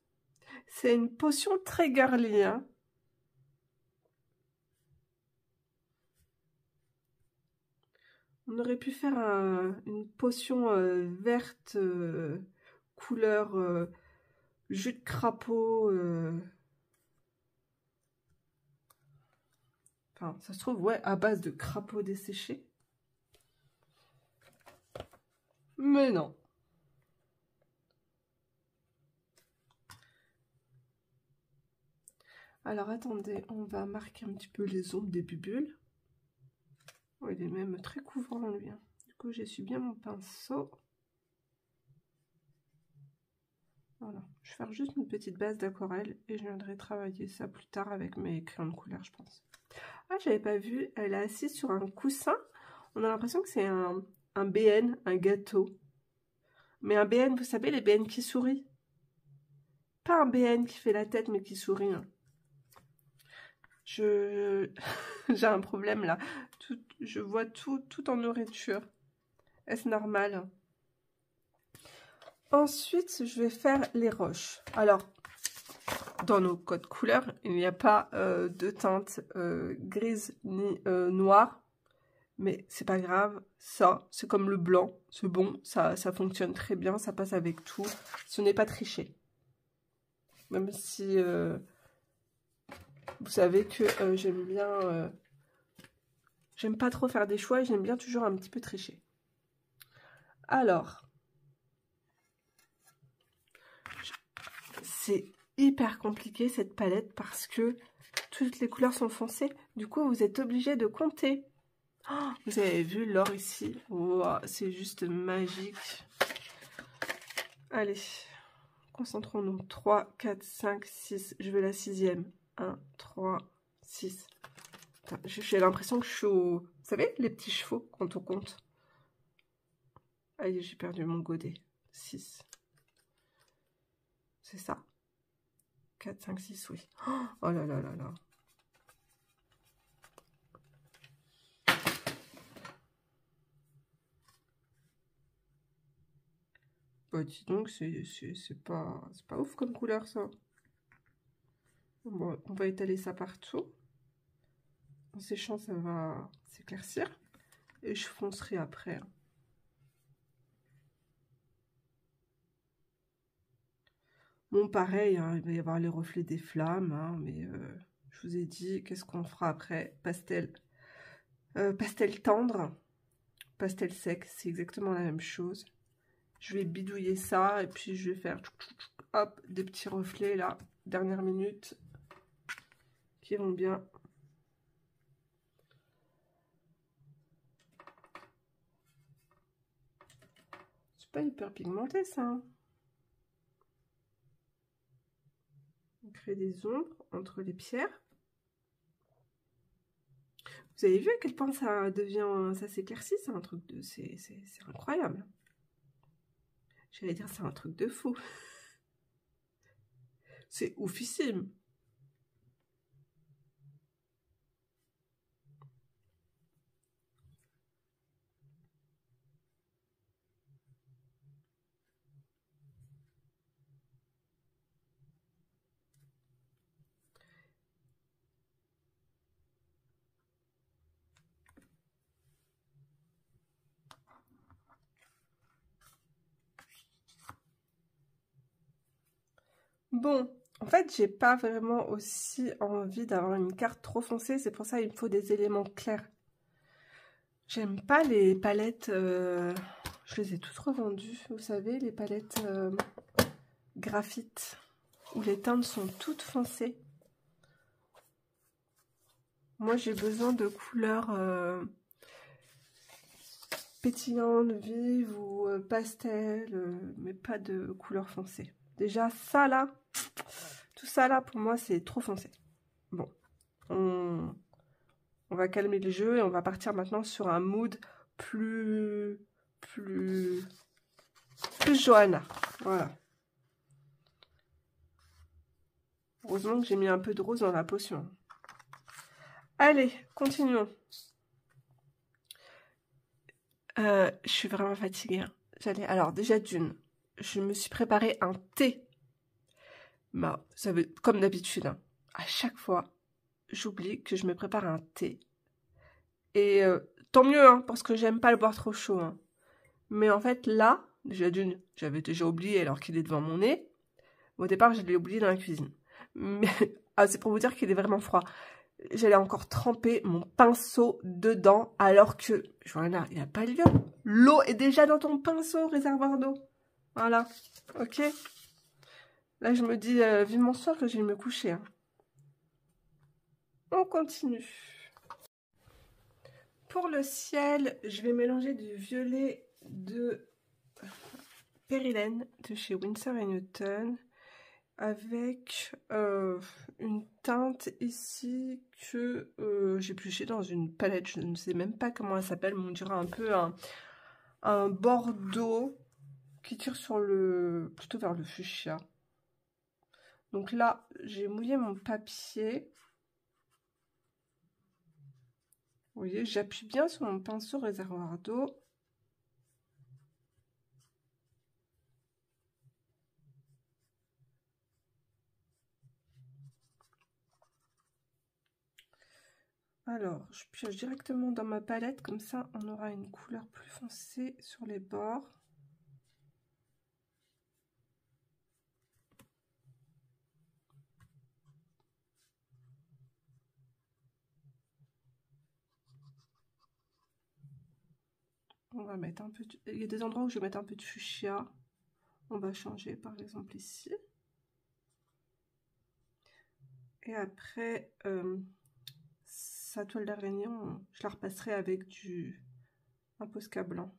C'est une potion très girly, hein. On aurait pu faire une potion verte, couleur jus de crapaud. Enfin, ça se trouve, ouais, à base de crapaud desséché. Mais non. Alors, attendez, on va marquer un petit peu les ombres des bulles. Oh, il est même très couvrant, lui. Hein. Du coup, j'essuie bien mon pinceau. Voilà. Je vais faire juste une petite base d'aquarelle et je viendrai travailler ça plus tard avec mes crayons de couleur, je pense. Ah, j'avais pas vu, elle est assise sur un coussin. On a l'impression que c'est un BN, un gâteau. Mais un BN, vous savez, les BN qui sourient. Pas un BN qui fait la tête, mais qui sourit. Hein. J'ai un problème là. Je vois tout en nourriture. Est-ce normal? Ensuite, je vais faire les roches. Alors, dans nos codes couleurs, il n'y a pas de teinte grise ni noire. Mais c'est pas grave, ça, c'est comme le blanc, c'est bon, ça fonctionne très bien, ça passe avec tout. Ce n'est pas triché. Même si vous savez que j'aime bien... j'aime pas trop faire des choix et j'aime bien toujours un petit peu tricher. Alors, c'est hyper compliqué cette palette parce que toutes les couleurs sont foncées. Du coup, vous êtes obligé de compter. Oh, vous avez vu l'or ici? Wow, c'est juste magique. Allez, concentrons-nous. 3, 4, 5, 6. Je veux la sixième. 1, 3, 6. J'ai l'impression que je suis au... Vous savez, les petits chevaux, quand on compte. Allez, j'ai perdu mon godet. 6. C'est ça. 4, 5, 6, oui. Oh là là là là. Bah dis donc, c'est pas ouf comme couleur ça. Bon, on va étaler ça partout. En séchant, ça va s'éclaircir. Et je foncerai après. Bon, pareil, hein, il va y avoir les reflets des flammes. Hein, mais je vous ai dit, qu'est-ce qu'on fera après? Pastel. Pastel tendre. Pastel sec, c'est exactement la même chose. Je vais bidouiller ça et puis je vais faire hop, des petits reflets là, dernière minute, qui vont bien. C'est pas hyper pigmenté ça. Hein. On crée des ombres entre les pierres. Vous avez vu à quel point ça devient, ça s'éclaircit, c'est un truc de, c'est incroyable. J'allais dire c'est un truc de fou. C'est oufissime. Bon, en fait, j'ai pas vraiment aussi envie d'avoir une carte trop foncée. C'est pour ça qu'il me faut des éléments clairs. J'aime pas les palettes... je les ai toutes revendues. Vous savez, les palettes graphite, où les teintes sont toutes foncées. Moi, j'ai besoin de couleurs pétillantes, vives ou pastel, mais pas de couleurs foncées. Déjà, ça là, tout ça là, pour moi, c'est trop foncé. Bon, on va calmer le jeu et on va partir maintenant sur un mood plus Johanna. Voilà. Heureusement que j'ai mis un peu de rose dans la potion. Allez, continuons. Je suis vraiment fatiguée. Hein. Alors, déjà d'une, je me suis préparé un thé. Bah, ça veut, comme d'habitude, hein, à chaque fois, j'oublie que je me prépare un thé. Et tant mieux, hein, parce que j'aime pas le boire trop chaud. Hein. Mais en fait, là, déjà d'une, j'avais déjà oublié alors qu'il est devant mon nez. Au départ, je l'ai oublié dans la cuisine. Mais ah, c'est pour vous dire qu'il est vraiment froid. J'allais encore tremper mon pinceau dedans alors que, voilà, il n'y a pas lieu. L'eau est déjà dans ton pinceau, réservoir d'eau. Voilà, ok. Là, je me dis vivement ce soir que je vais me coucher. Hein. On continue. Pour le ciel, je vais mélanger du violet de Périlène de chez Winsor & Newton avec une teinte ici que j'ai pioché dans une palette. Je ne sais même pas comment elle s'appelle, mais on dirait un peu un bordeaux qui tire sur plutôt vers le fuchsia. Donc là, j'ai mouillé mon papier. Vous voyez, j'appuie bien sur mon pinceau réservoir d'eau. Alors, je pioche directement dans ma palette, comme ça on aura une couleur plus foncée sur les bords. On va mettre un peu de... Il y a des endroits où je vais mettre un peu de fuchsia. On va changer par exemple ici. Et après, sa toile d'araignée, je la repasserai avec un Posca blanc.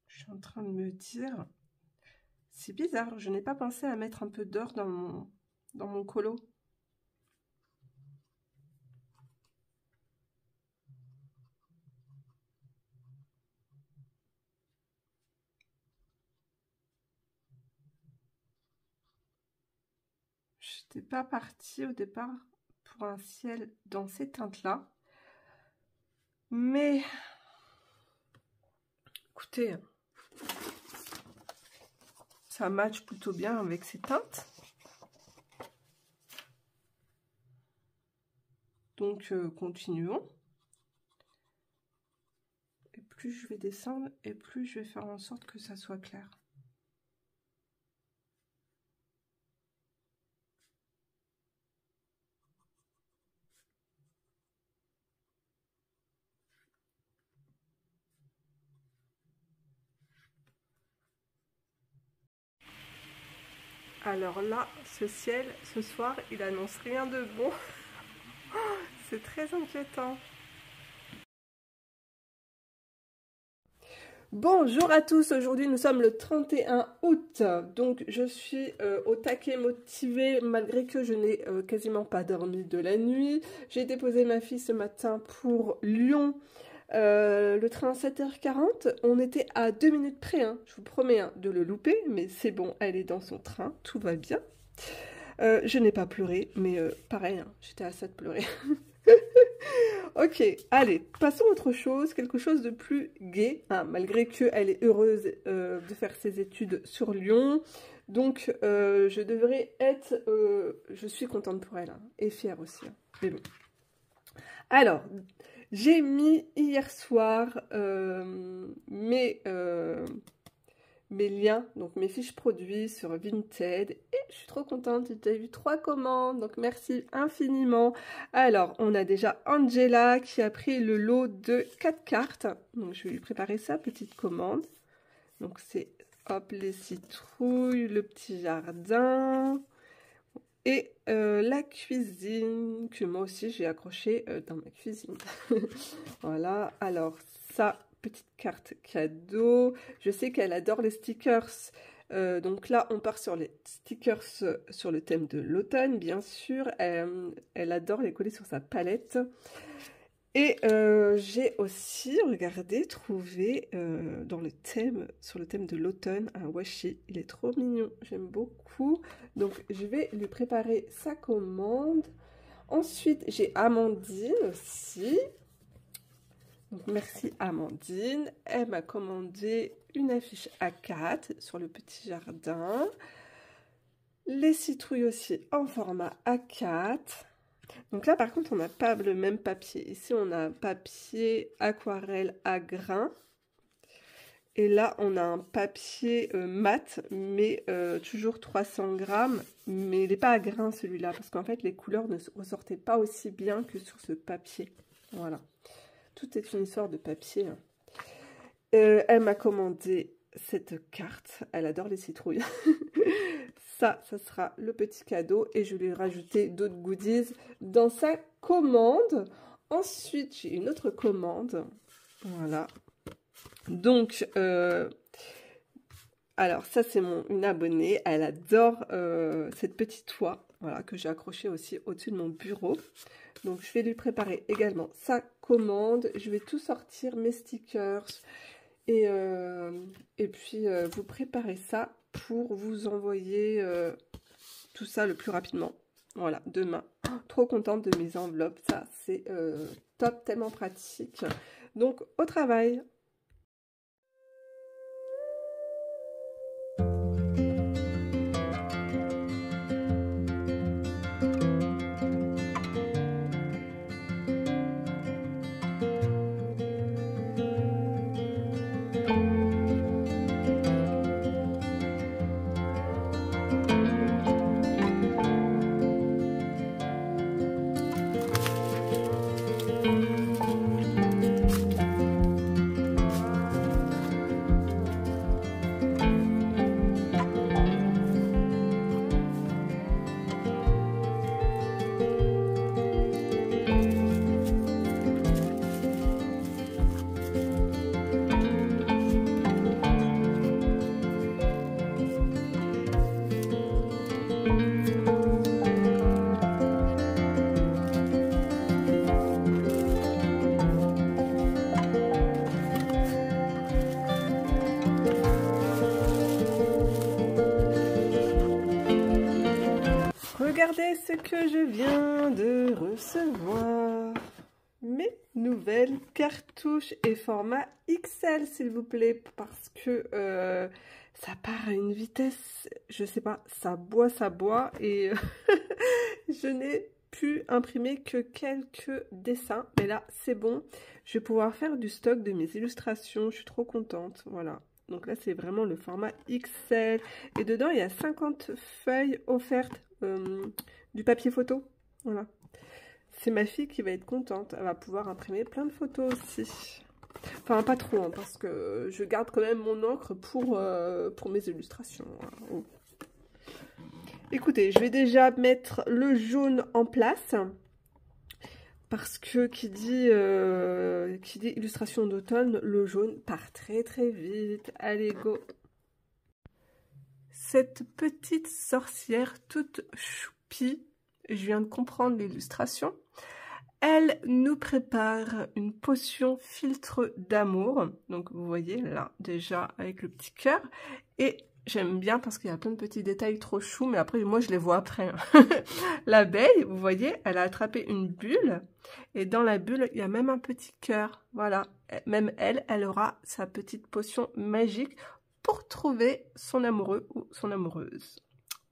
Je suis en train de me dire... C'est bizarre, je n'ai pas pensé à mettre un peu d'or dans mon colo. Je n'étais pas partie au départ pour un ciel dans ces teintes-là. Mais, écoutez, ça match plutôt bien avec ces teintes. Donc, continuons. Et plus je vais descendre, et plus je vais faire en sorte que ça soit clair. Alors là, ce ciel, ce soir, il annonce rien de bon. C'est très inquiétant. Bonjour à tous, aujourd'hui nous sommes le 31 août, donc je suis au taquet motivée malgré que je n'ai quasiment pas dormi de la nuit. J'ai déposé ma fille ce matin pour Lyon, le train 7h40, on était à 2 minutes près, hein, je vous promets hein, de le louper, mais c'est bon, elle est dans son train, tout va bien. Je n'ai pas pleuré, mais pareil, hein, j'étais à ça de pleurer. Ok, allez, passons à autre chose, quelque chose de plus gai, hein, malgré qu'elle est heureuse de faire ses études sur Lyon. Donc, je devrais être... je suis contente pour elle, hein, et fière aussi. Hein, mais bon, Alors, j'ai mis hier soir mes liens, donc mes fiches produits sur Vinted, et je suis trop contente, j'ai eu 3 commandes, donc merci infiniment. Alors, on a déjà Angela qui a pris le lot de 4 cartes, donc je vais lui préparer sa petite commande. Donc c'est, hop, les citrouilles, le petit jardin, et la cuisine, que moi aussi j'ai accroché dans ma cuisine. Voilà, alors ça, petite carte cadeau. Je sais qu'elle adore les stickers. Donc là, on part sur les stickers sur le thème de l'automne, bien sûr. Elle adore les coller sur sa palette. Et j'ai aussi, regardé, trouvé sur le thème de l'automne, un washi. Il est trop mignon, j'aime beaucoup. Donc je vais lui préparer sa commande. Ensuite, j'ai Amandine aussi. Donc merci Amandine. Elle m'a commandé une affiche A4 sur le petit jardin. Les citrouilles aussi en format A4. Donc là, par contre, on n'a pas le même papier. Ici, on a un papier aquarelle à grains. Et là, on a un papier mat, mais toujours 300 grammes. Mais il n'est pas à grains, celui-là, parce qu'en fait, les couleurs ne ressortaient pas aussi bien que sur ce papier. Voilà. Tout est une histoire de papier. Elle m'a commandé cette carte. Elle adore les citrouilles. Ça sera le petit cadeau et je lui ai rajouté d'autres goodies dans sa commande. Ensuite, j'ai une autre commande. Voilà. Donc, alors ça, c'est une abonnée. Elle adore cette petite oie, voilà, que j'ai accrochée aussi au-dessus de mon bureau. Donc, je vais lui préparer également sa commande. Je vais tout sortir, mes stickers. Et puis, vous préparez ça pour vous envoyer tout ça le plus rapidement. Voilà, demain. Oh, trop contente de mes enveloppes. Ça, c'est top, tellement pratique. Donc, au travail. Regardez ce que je viens de recevoir. Mes nouvelles cartouches et format XL, s'il vous plaît, parce que ça part à une vitesse, je sais pas, ça boit, et je n'ai pu imprimer que quelques dessins. Mais là, c'est bon, je vais pouvoir faire du stock de mes illustrations, je suis trop contente, voilà. Donc là, c'est vraiment le format XL. Et dedans, il y a 50 feuilles offertes du papier photo. Voilà. C'est ma fille qui va être contente. Elle va pouvoir imprimer plein de photos aussi. Enfin, pas trop, hein, parce que je garde quand même mon encre pour mes illustrations. Oh. Écoutez, je vais déjà mettre le jaune en place. Parce que qui dit illustration d'automne, le jaune part très très vite. Allez, go! Cette petite sorcière toute choupie, je viens de comprendre l'illustration, elle nous prépare une potion filtre d'amour. Donc vous voyez là déjà avec le petit cœur. Et j'aime bien parce qu'il y a plein de petits détails trop choux, mais après moi je les vois après. L'abeille, vous voyez, elle a attrapé une bulle. Et dans la bulle, il y a même un petit cœur. Voilà, même elle aura sa petite potion magique pour trouver son amoureux ou son amoureuse.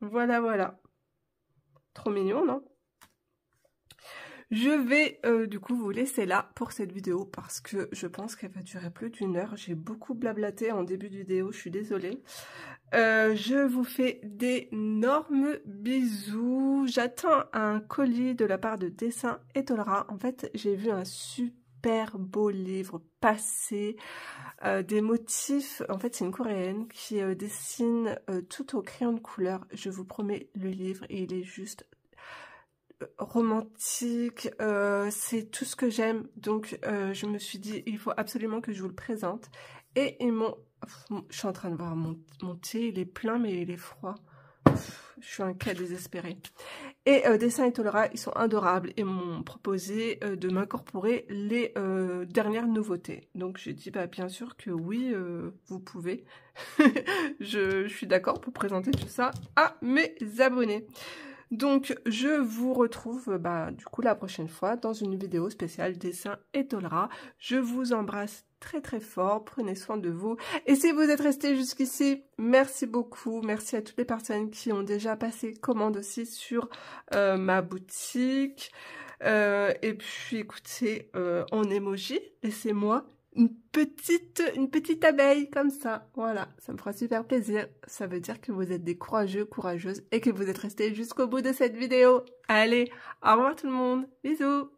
Voilà, voilà. Trop mignon, non? Je vais du coup vous laisser là pour cette vidéo parce que je pense qu'elle va durer plus d'1 heure. J'ai beaucoup blablaté en début de vidéo, je suis désolée. Je vous fais d'énormes bisous. J'attends un colis de la part de Dessin Étolera. En fait, j'ai vu un super beau livre passer, des motifs. En fait, c'est une coréenne qui dessine tout au crayon de couleur. Je vous promets le livre et il est juste romantique, c'est tout ce que j'aime. Donc je me suis dit il faut absolument que je vous le présente. Et ils m'ont... Je suis en train de voir mon thé, il est plein mais il est froid. Je suis un cas désespéré. Et Dessin Étolera, ils sont adorables et m'ont proposé de m'incorporer les dernières nouveautés. Donc j'ai dit bah bien sûr que oui, vous pouvez. je suis d'accord pour présenter tout ça à mes abonnés. Donc je vous retrouve du coup la prochaine fois dans une vidéo spéciale Dessin Étolera. Je vous embrasse très très fort, prenez soin de vous. Et si vous êtes restés jusqu'ici, merci beaucoup. Merci à toutes les personnes qui ont déjà passé commande aussi sur ma boutique. Et puis écoutez, en emoji, laissez-moi une petite abeille comme ça, voilà, ça me fera super plaisir. Ça veut dire que vous êtes des courageux, courageuses et que vous êtes restés jusqu'au bout de cette vidéo. Allez, au revoir tout le monde, bisous.